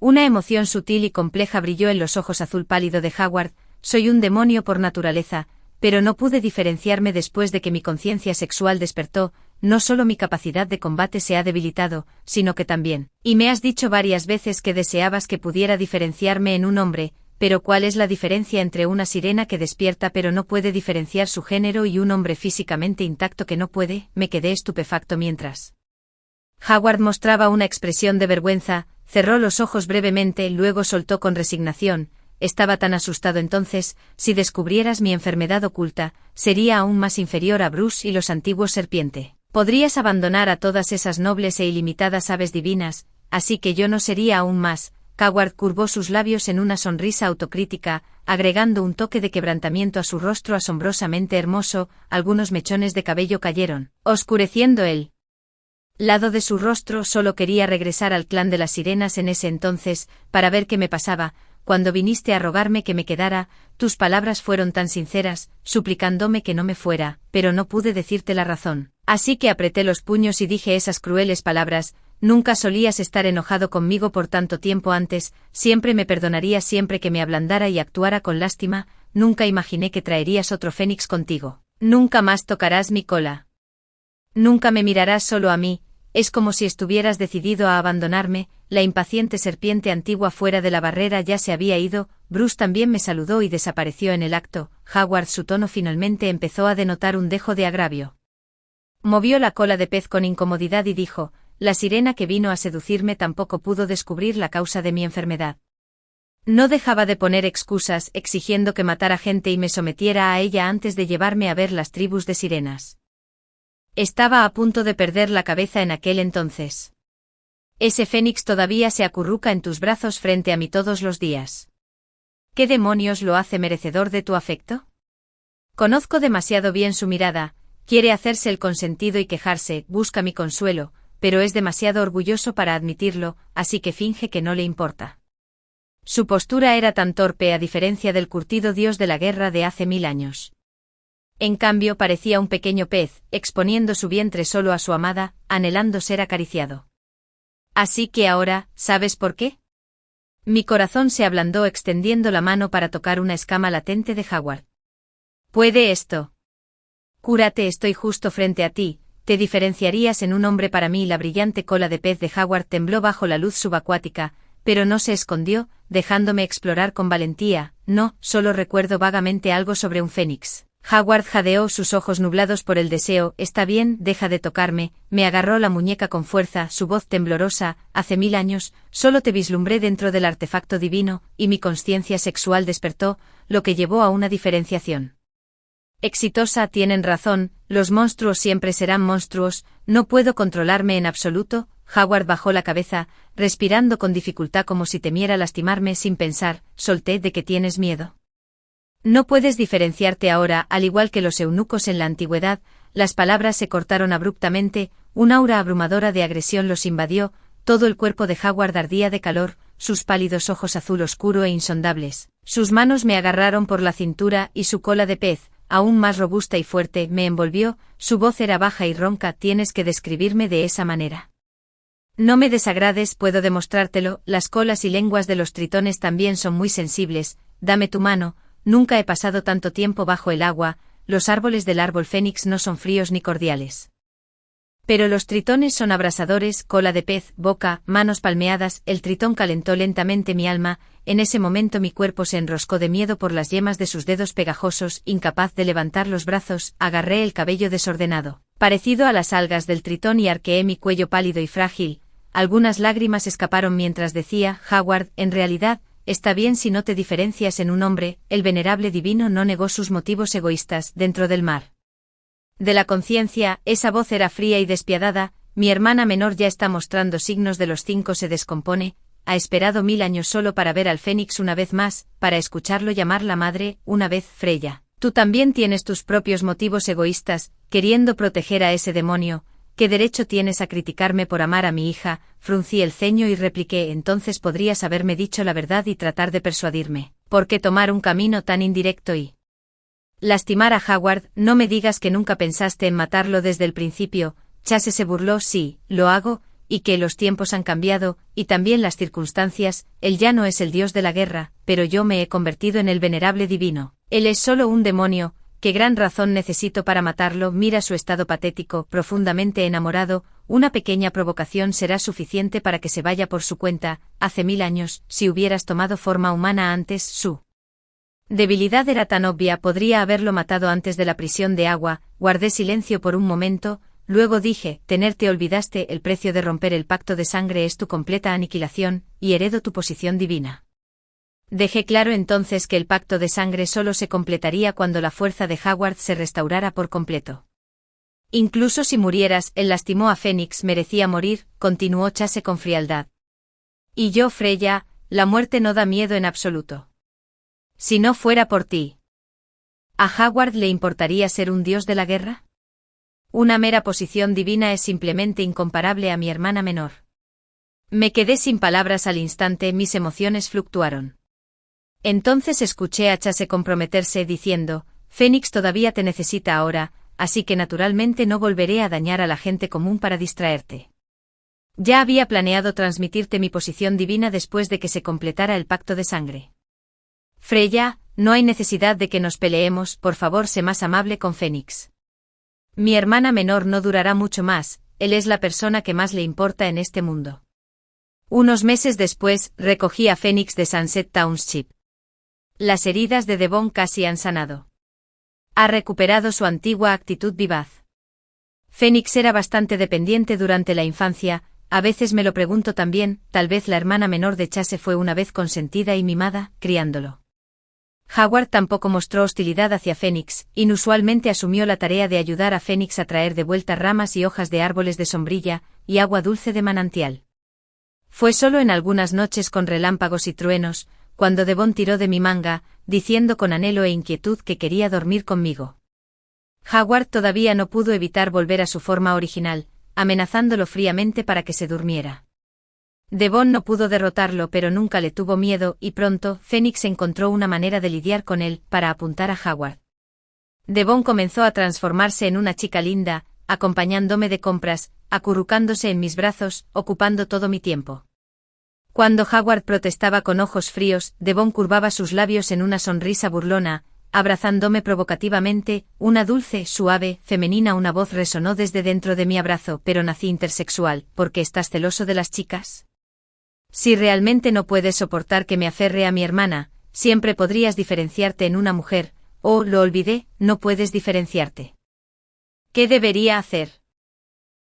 Una emoción sutil y compleja brilló en los ojos azul pálido de Howard. Soy un demonio por naturaleza, pero no pude diferenciarme después de que mi conciencia sexual despertó. No solo mi capacidad de combate se ha debilitado, sino que también. Y me has dicho varias veces que deseabas que pudiera diferenciarme en un hombre, pero ¿cuál es la diferencia entre una sirena que despierta pero no puede diferenciar su género y un hombre físicamente intacto que no puede? Me quedé estupefacto mientras Howard mostraba una expresión de vergüenza, cerró los ojos brevemente, luego soltó con resignación. Estaba tan asustado entonces, si descubrieras mi enfermedad oculta, sería aún más inferior a Bruce y los antiguos serpiente. Podrías abandonar a todas esas nobles e ilimitadas aves divinas, así que yo no sería aún más. Howard curvó sus labios en una sonrisa autocrítica, agregando un toque de quebrantamiento a su rostro asombrosamente hermoso. Algunos mechones de cabello cayeron, oscureciendo el lado de su rostro. Solo quería regresar al clan de las sirenas en ese entonces, para ver qué me pasaba. Cuando viniste a rogarme que me quedara, tus palabras fueron tan sinceras, suplicándome que no me fuera, pero no pude decirte la razón. Así que apreté los puños y dije esas crueles palabras. Nunca solías estar enojado conmigo por tanto tiempo antes, siempre me perdonarías siempre que me ablandara y actuara con lástima. Nunca imaginé que traerías otro fénix contigo. Nunca más tocarás mi cola. Nunca me mirarás solo a mí. Es como si estuvieras decidido a abandonarme. La impaciente serpiente antigua fuera de la barrera ya se había ido. Bruce también me saludó y desapareció en el acto. Howard, su tono finalmente empezó a denotar un dejo de agravio. Movió la cola de pez con incomodidad y dijo, la sirena que vino a seducirme tampoco pudo descubrir la causa de mi enfermedad. No dejaba de poner excusas, exigiendo que matara gente y me sometiera a ella antes de llevarme a ver las tribus de sirenas. Estaba a punto de perder la cabeza en aquel entonces. Ese fénix todavía se acurruca en tus brazos frente a mí todos los días. ¿Qué demonios lo hace merecedor de tu afecto? Conozco demasiado bien su mirada, quiere hacerse el consentido y quejarse, busca mi consuelo, pero es demasiado orgulloso para admitirlo, así que finge que no le importa. Su postura era tan torpe a diferencia del curtido dios de la guerra de hace 1000 años. En cambio parecía un pequeño pez, exponiendo su vientre solo a su amada, anhelando ser acariciado. Así que ahora, ¿sabes por qué? Mi corazón se ablandó extendiendo la mano para tocar una escama latente de Howard. ¿Puede esto? Cúrate, estoy justo frente a ti, te diferenciarías en un hombre para mí. La brillante cola de pez de Howard tembló bajo la luz subacuática, pero no se escondió, dejándome explorar con valentía. No, solo recuerdo vagamente algo sobre un fénix. Howard jadeó, sus ojos nublados por el deseo. Está bien, deja de tocarme. Me agarró la muñeca con fuerza, su voz temblorosa. Hace 1000 años, solo te vislumbré dentro del artefacto divino, y mi consciencia sexual despertó, lo que llevó a una diferenciación exitosa. Tienen razón, los monstruos siempre serán monstruos, no puedo controlarme en absoluto. Howard bajó la cabeza, respirando con dificultad como si temiera lastimarme. Sin pensar, solté. ¿De qué tienes miedo? No puedes diferenciarte ahora, al igual que los eunucos en la antigüedad. Las palabras se cortaron abruptamente, un aura abrumadora de agresión los invadió, todo el cuerpo de Howard ardía de calor, sus pálidos ojos azul oscuro e insondables. Sus manos me agarraron por la cintura y su cola de pez, aún más robusta y fuerte, me envolvió. Su voz era baja y ronca. ¿Tienes que describirme de esa manera? No me desagrades, puedo demostrártelo. Las colas y lenguas de los tritones también son muy sensibles. Dame tu mano. Nunca he pasado tanto tiempo bajo el agua. Los árboles del árbol fénix no son fríos ni cordiales. Pero los tritones son abrasadores, cola de pez, boca, manos palmeadas, el tritón calentó lentamente mi alma, en ese momento mi cuerpo se enroscó de miedo por las yemas de sus dedos pegajosos, incapaz de levantar los brazos, agarré el cabello desordenado, parecido a las algas del tritón y arqueé mi cuello pálido y frágil. Algunas lágrimas escaparon mientras decía, Howard, en realidad, está bien si no te diferencias en un hombre, el venerable divino no negó sus motivos egoístas dentro del mar de la conciencia, esa voz era fría y despiadada, mi hermana menor ya está mostrando signos de los 5 se descompone, ha esperado 1000 años solo para ver al Fénix una vez más, para escucharlo llamar la madre, una vez Freya. Tú también tienes tus propios motivos egoístas, queriendo proteger a ese demonio, ¿qué derecho tienes a criticarme por amar a mi hija? Fruncí el ceño y repliqué, entonces podrías haberme dicho la verdad y tratar de persuadirme. ¿Por qué tomar un camino tan indirecto y lastimar a Howard? No me digas que nunca pensaste en matarlo desde el principio. Chase se burló. Sí, lo hago, y que los tiempos han cambiado, y también las circunstancias, él ya no es el dios de la guerra, pero yo me he convertido en el venerable divino. Él es solo un demonio, ¿qué gran razón necesito para matarlo? Mira su estado patético, profundamente enamorado, una pequeña provocación será suficiente para que se vaya por su cuenta. Hace 1000 años, si hubieras tomado forma humana antes, su debilidad era tan obvia, podría haberlo matado antes de la prisión de agua. Guardé silencio por un momento, luego dije, te olvidaste, el precio de romper el pacto de sangre es tu completa aniquilación, y heredo tu posición divina. Dejé claro entonces que el pacto de sangre solo se completaría cuando la fuerza de Howard se restaurara por completo. Incluso si murieras, él lastimó a Fénix, merecía morir, continuó Chase con frialdad. Y yo, Freya, la muerte no da miedo en absoluto. Si no fuera por ti, ¿a Howard le importaría ser un dios de la guerra? Una mera posición divina es simplemente incomparable a mi hermana menor. Me quedé sin palabras al instante, mis emociones fluctuaron. Entonces escuché a Chase comprometerse diciendo, Fénix todavía te necesita ahora, así que naturalmente no volveré a dañar a la gente común para distraerte. Ya había planeado transmitirte mi posición divina después de que se completara el pacto de sangre. Freya, no hay necesidad de que nos peleemos, por favor sé más amable con Fénix. Mi hermana menor no durará mucho más, él es la persona que más le importa en este mundo. Unos meses después, recogí a Fénix de Sunset Township. Las heridas de Devon casi han sanado. Ha recuperado su antigua actitud vivaz. Fénix era bastante dependiente durante la infancia, a veces me lo pregunto también, tal vez la hermana menor de Chase fue una vez consentida y mimada, criándolo. Howard tampoco mostró hostilidad hacia Fénix, inusualmente asumió la tarea de ayudar a Fénix a traer de vuelta ramas y hojas de árboles de sombrilla, y agua dulce de manantial. Fue solo en algunas noches con relámpagos y truenos, cuando Devon tiró de mi manga, diciendo con anhelo e inquietud que quería dormir conmigo. Howard todavía no pudo evitar volver a su forma original, amenazándolo fríamente para que se durmiera. Devon no pudo derrotarlo pero nunca le tuvo miedo y pronto Fénix encontró una manera de lidiar con él para apuntar a Howard. Devon comenzó a transformarse en una chica linda, acompañándome de compras, acurrucándose en mis brazos, ocupando todo mi tiempo. Cuando Howard protestaba con ojos fríos, Devon curvaba sus labios en una sonrisa burlona, abrazándome provocativamente, una dulce, suave, femenina una voz resonó desde dentro de mi abrazo, pero nací intersexual, ¿por qué estás celoso de las chicas? Si realmente no puedes soportar que me aferre a mi hermana, siempre podrías diferenciarte en una mujer, oh, lo olvidé, no puedes diferenciarte. ¿Qué debería hacer?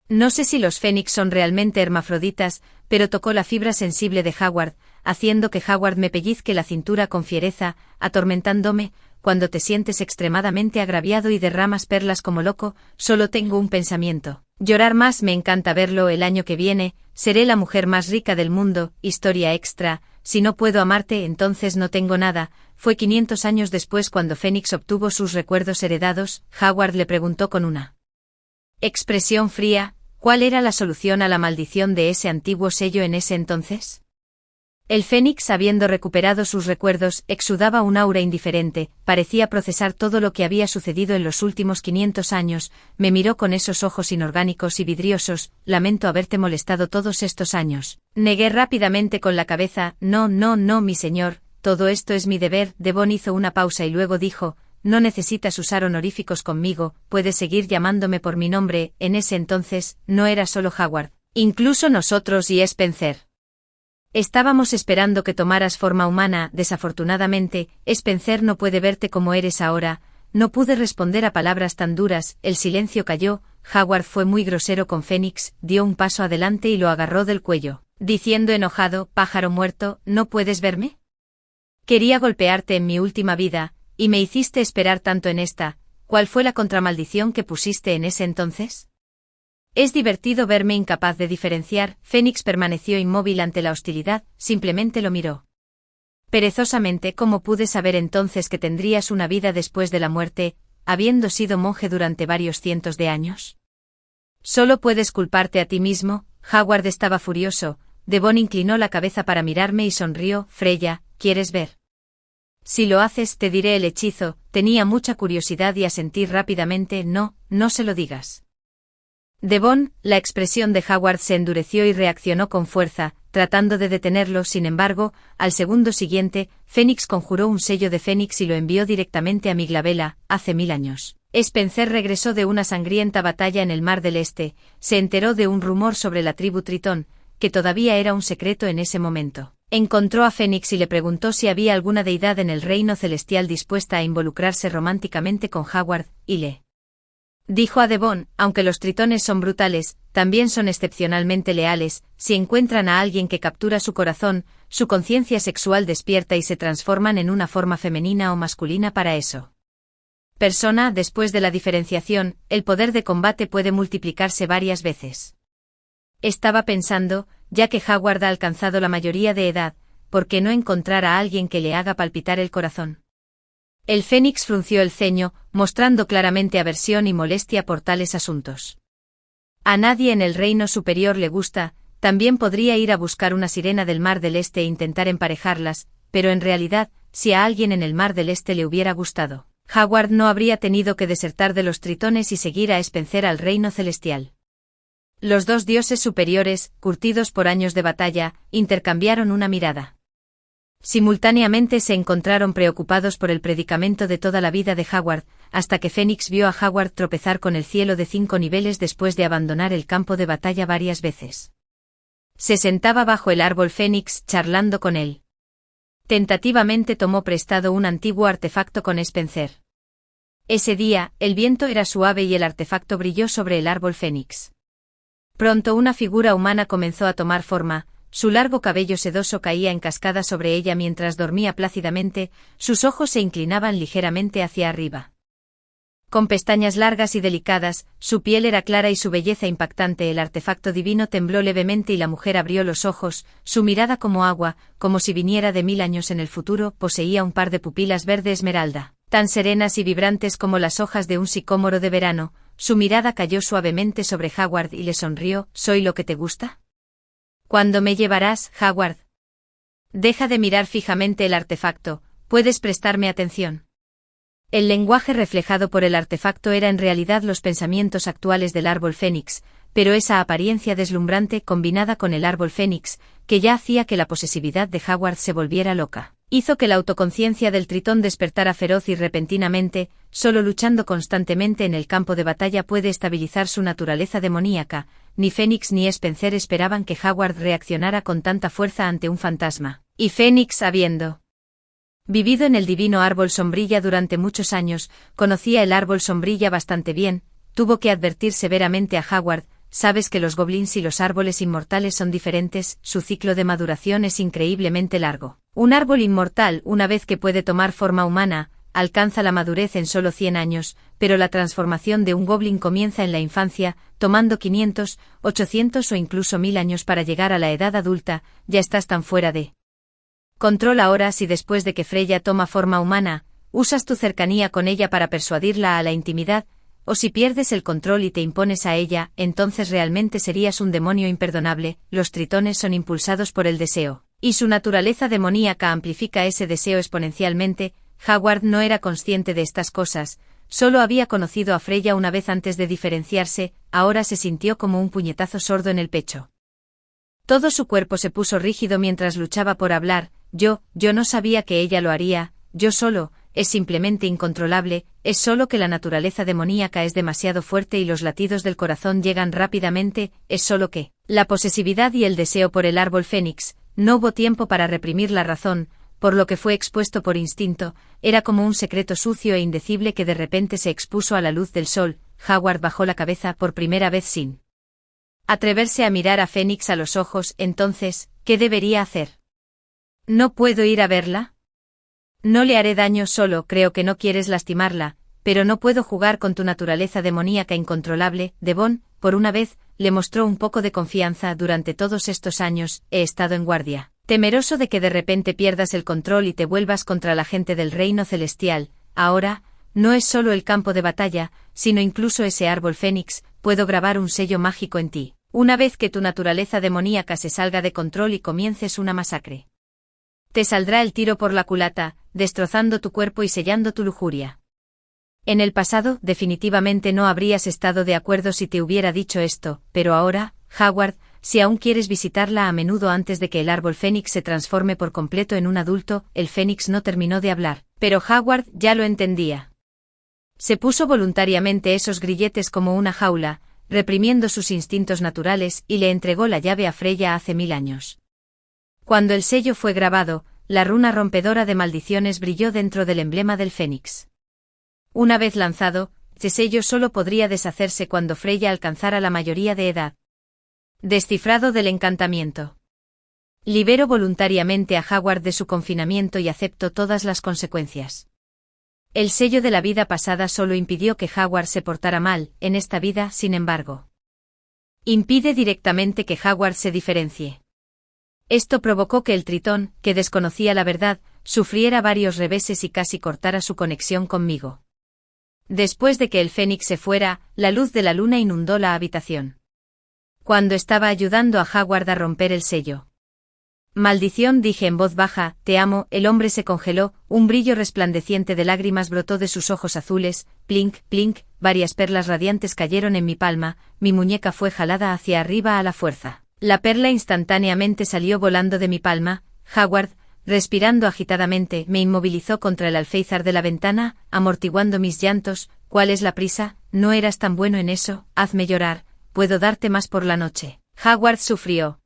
No sé si los Fénix son realmente hermafroditas, pero tocó la fibra sensible de Howard, haciendo que Howard me pellizque la cintura con fiereza, atormentándome. Cuando te sientes extremadamente agraviado y derramas perlas como loco, solo tengo un pensamiento. Llorar más. Me encanta verlo el año que viene, seré la mujer más rica del mundo. Historia extra, si no puedo amarte entonces no tengo nada. Fue 500 años después cuando Fénix obtuvo sus recuerdos heredados. Howard le preguntó con una expresión fría, ¿cuál era la solución a la maldición de ese antiguo sello en ese entonces? El Fénix, habiendo recuperado sus recuerdos, exudaba un aura indiferente, parecía procesar todo lo que había sucedido en los últimos 500 años, me miró con esos ojos inorgánicos y vidriosos, lamento haberte molestado todos estos años. Negué rápidamente con la cabeza, no, mi señor, todo esto es mi deber. Devon hizo una pausa y luego dijo, no necesitas usar honoríficos conmigo, puedes seguir llamándome por mi nombre. En ese entonces, no era solo Howard. Incluso nosotros y Spencer. Estábamos esperando que tomaras forma humana. Desafortunadamente, Spencer no puede verte como eres ahora. No pude responder a palabras tan duras. El silencio cayó. Howard fue muy grosero con Phoenix, dio un paso adelante y lo agarró del cuello, diciendo enojado: pájaro muerto, ¿no puedes verme? Quería golpearte en mi última vida, y me hiciste esperar tanto en esta. ¿Cuál fue la contramaldición que pusiste en ese entonces? Es divertido verme incapaz de diferenciar. Phoenix permaneció inmóvil ante la hostilidad, simplemente lo miró. Perezosamente. ¿Cómo pude saber entonces que tendrías una vida después de la muerte, habiendo sido monje durante varios cientos de años? Solo puedes culparte a ti mismo. Howard estaba furioso. Devon inclinó la cabeza para mirarme y sonrió. Freya, ¿quieres ver? Si lo haces, te diré el hechizo. Tenía mucha curiosidad y asentí rápidamente. No, no se lo digas. Devon, la expresión de Howard se endureció y reaccionó con fuerza, tratando de detenerlo. Sin embargo, al segundo siguiente, Phoenix conjuró un sello de Fénix y lo envió directamente a Miglabella. Hace 1000 años. Spencer regresó de una sangrienta batalla en el Mar del Este, se enteró de un rumor sobre la tribu Tritón, que todavía era un secreto en ese momento. Encontró a Fénix y le preguntó si había alguna deidad en el reino celestial dispuesta a involucrarse románticamente con Howard, y le dijo a Devon: aunque los tritones son brutales, también son excepcionalmente leales. Si encuentran a alguien que captura su corazón, su conciencia sexual despierta y se transforman en una forma femenina o masculina para eso. Persona. Después de la diferenciación, el poder de combate puede multiplicarse varias veces. Estaba pensando, ya que Howard ha alcanzado la mayoría de edad, ¿por qué no encontrar a alguien que le haga palpitar el corazón? El Fénix frunció el ceño, mostrando claramente aversión y molestia por tales asuntos. A nadie en el reino superior le gusta. También podría ir a buscar una sirena del Mar del Este e intentar emparejarlas, pero en realidad, si a alguien en el Mar del Este le hubiera gustado, Howard no habría tenido que desertar de los tritones y seguir a Spencer al reino celestial. Los dos dioses superiores, curtidos por años de batalla, intercambiaron una mirada. Simultáneamente se encontraron preocupados por el predicamento de toda la vida de Howard, hasta que Fénix vio a Howard tropezar con el cielo de 5 niveles después de abandonar el campo de batalla varias veces. Se sentaba bajo el árbol Fénix, charlando con él. Tentativamente tomó prestado un antiguo artefacto con Spencer. Ese día, el viento era suave y el artefacto brilló sobre el árbol Fénix. Pronto una figura humana comenzó a tomar forma. Su largo cabello sedoso caía en cascada sobre ella mientras dormía plácidamente, sus ojos se inclinaban ligeramente hacia arriba. Con pestañas largas y delicadas, su piel era clara y su belleza impactante. El artefacto divino tembló levemente y la mujer abrió los ojos, su mirada como agua, como si viniera de 1000 años en el futuro. Poseía un par de pupilas verde esmeralda, tan serenas y vibrantes como las hojas de un sicómoro de verano. Su mirada cayó suavemente sobre Howard y le sonrió. ¿Soy lo que te gusta? ¿Cuándo me llevarás, Howard? Deja de mirar fijamente el artefacto, ¿puedes prestarme atención? El lenguaje reflejado por el artefacto era en realidad los pensamientos actuales del árbol Fénix, pero esa apariencia deslumbrante combinada con el árbol Fénix, que ya hacía que la posesividad de Howard se volviera loca, hizo que la autoconciencia del tritón despertara feroz y repentinamente. Solo luchando constantemente en el campo de batalla puede estabilizar su naturaleza demoníaca. Ni Fénix ni Spencer esperaban que Howard reaccionara con tanta fuerza ante un fantasma, y Fénix, habiendo vivido en el divino árbol sombrilla durante muchos años, conocía el árbol sombrilla bastante bien. Tuvo que advertir severamente a Howard: sabes que los goblins y los árboles inmortales son diferentes, su ciclo de maduración es increíblemente largo. Un árbol inmortal, una vez que puede tomar forma humana, alcanza la madurez en solo 100 años, pero la transformación de un goblin comienza en la infancia, tomando 500, 800 o incluso 1000 años para llegar a la edad adulta. Ya estás tan fuera de control ahora. Si después de que Freya toma forma humana, usas tu cercanía con ella para persuadirla a la intimidad, o si pierdes el control y te impones a ella, entonces realmente serías un demonio imperdonable. Los tritones son impulsados por el deseo, y su naturaleza demoníaca amplifica ese deseo exponencialmente. Howard no era consciente de estas cosas, solo había conocido a Freya una vez antes de diferenciarse. Ahora se sintió como un puñetazo sordo en el pecho. Todo su cuerpo se puso rígido mientras luchaba por hablar. Yo no sabía que ella lo haría, yo solo, es simplemente incontrolable, es solo que la naturaleza demoníaca es demasiado fuerte y los latidos del corazón llegan rápidamente, es solo que la posesividad y el deseo por el árbol fénix, no hubo tiempo para reprimir la razón, por lo que fue expuesto por instinto, era como un secreto sucio e indecible que de repente se expuso a la luz del sol. Howard bajó la cabeza por primera vez sin atreverse a mirar a Fénix a los ojos. Entonces, ¿qué debería hacer? ¿No puedo ir a verla? No le haré daño, solo creo que no quieres lastimarla, pero no puedo jugar con tu naturaleza demoníaca incontrolable. Devon, por una vez, le mostró un poco de confianza. Durante todos estos años, he estado en guardia, temeroso de que de repente pierdas el control y te vuelvas contra la gente del reino celestial. Ahora, no es solo el campo de batalla, sino incluso ese árbol fénix, puedo grabar un sello mágico en ti, una vez que tu naturaleza demoníaca se salga de control y comiences una masacre. Te saldrá el tiro por la culata, destrozando tu cuerpo y sellando tu lujuria. En el pasado, definitivamente no habrías estado de acuerdo si te hubiera dicho esto, pero ahora, Howard, si aún quieres visitarla a menudo antes de que el árbol fénix se transforme por completo en un adulto. El fénix no terminó de hablar, pero Howard ya lo entendía. Se puso voluntariamente esos grilletes como una jaula, reprimiendo sus instintos naturales, y le entregó la llave a Freya hace 1000 años. Cuando el sello fue grabado, la runa rompedora de maldiciones brilló dentro del emblema del fénix. Una vez lanzado, ese sello solo podría deshacerse cuando Freya alcanzara la mayoría de edad. Descifrado del encantamiento. Libero voluntariamente a Howard de su confinamiento y acepto todas las consecuencias. El sello de la vida pasada solo impidió que Howard se portara mal. En esta vida, sin embargo, impide directamente que Howard se diferencie. Esto provocó que el tritón, que desconocía la verdad, sufriera varios reveses y casi cortara su conexión conmigo. Después de que el fénix se fuera, la luz de la luna inundó la habitación. Cuando estaba ayudando a Howard a romper el sello. Maldición, dije en voz baja, te amo. El hombre se congeló, un brillo resplandeciente de lágrimas brotó de sus ojos azules, plink, plink, varias perlas radiantes cayeron en mi palma, mi muñeca fue jalada hacia arriba a la fuerza. La perla instantáneamente salió volando de mi palma. Howard, respirando agitadamente, me inmovilizó contra el alféizar de la ventana, amortiguando mis llantos. ¿Cuál es la prisa? No eras tan bueno en eso, hazme llorar, puedo darte más por la noche. Howard sufrió.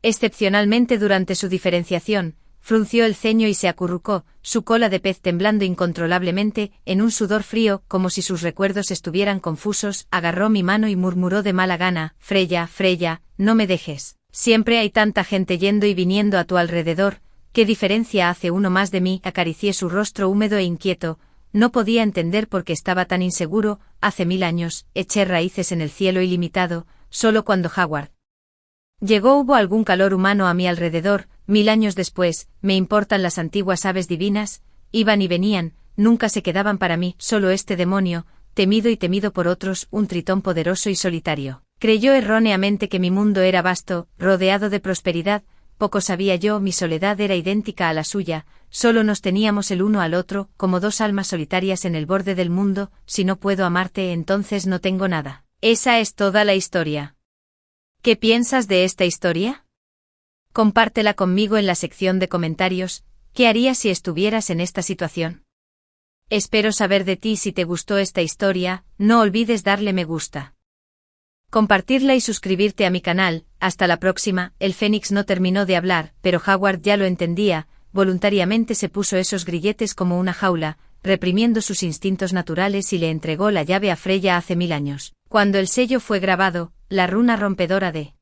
Excepcionalmente durante su diferenciación, frunció el ceño y se acurrucó, su cola de pez temblando incontrolablemente, en un sudor frío, como si sus recuerdos estuvieran confusos. Agarró mi mano y murmuró de mala gana, Freya, Freya, no me dejes, siempre hay tanta gente yendo y viniendo a tu alrededor, ¿qué diferencia hace uno más de mí? Acaricié su rostro húmedo e inquieto, no podía entender por qué estaba tan inseguro. Hace 1000 años, eché raíces en el cielo ilimitado, solo cuando Howard llegó hubo algún calor humano a mi alrededor. 1000 años después, me importan las antiguas aves divinas, iban y venían, nunca se quedaban para mí. Solo este demonio, temido y temido por otros, un tritón poderoso y solitario. Creyó erróneamente que mi mundo era vasto, rodeado de prosperidad. Poco sabía yo, mi soledad era idéntica a la suya, solo nos teníamos el uno al otro, como dos almas solitarias en el borde del mundo. Si no puedo amarte, entonces no tengo nada. Esa es toda la historia. ¿Qué piensas de esta historia? Compártela conmigo en la sección de comentarios. ¿Qué harías si estuvieras en esta situación? Espero saber de ti. Si te gustó esta historia, no olvides darle me gusta, compartirla y suscribirte a mi canal. Hasta la próxima. El fénix no terminó de hablar, pero Howard ya lo entendía. Voluntariamente se puso esos grilletes como una jaula, reprimiendo sus instintos naturales, y le entregó la llave a Freya hace 1000 años. Cuando el sello fue grabado, la runa rompedora de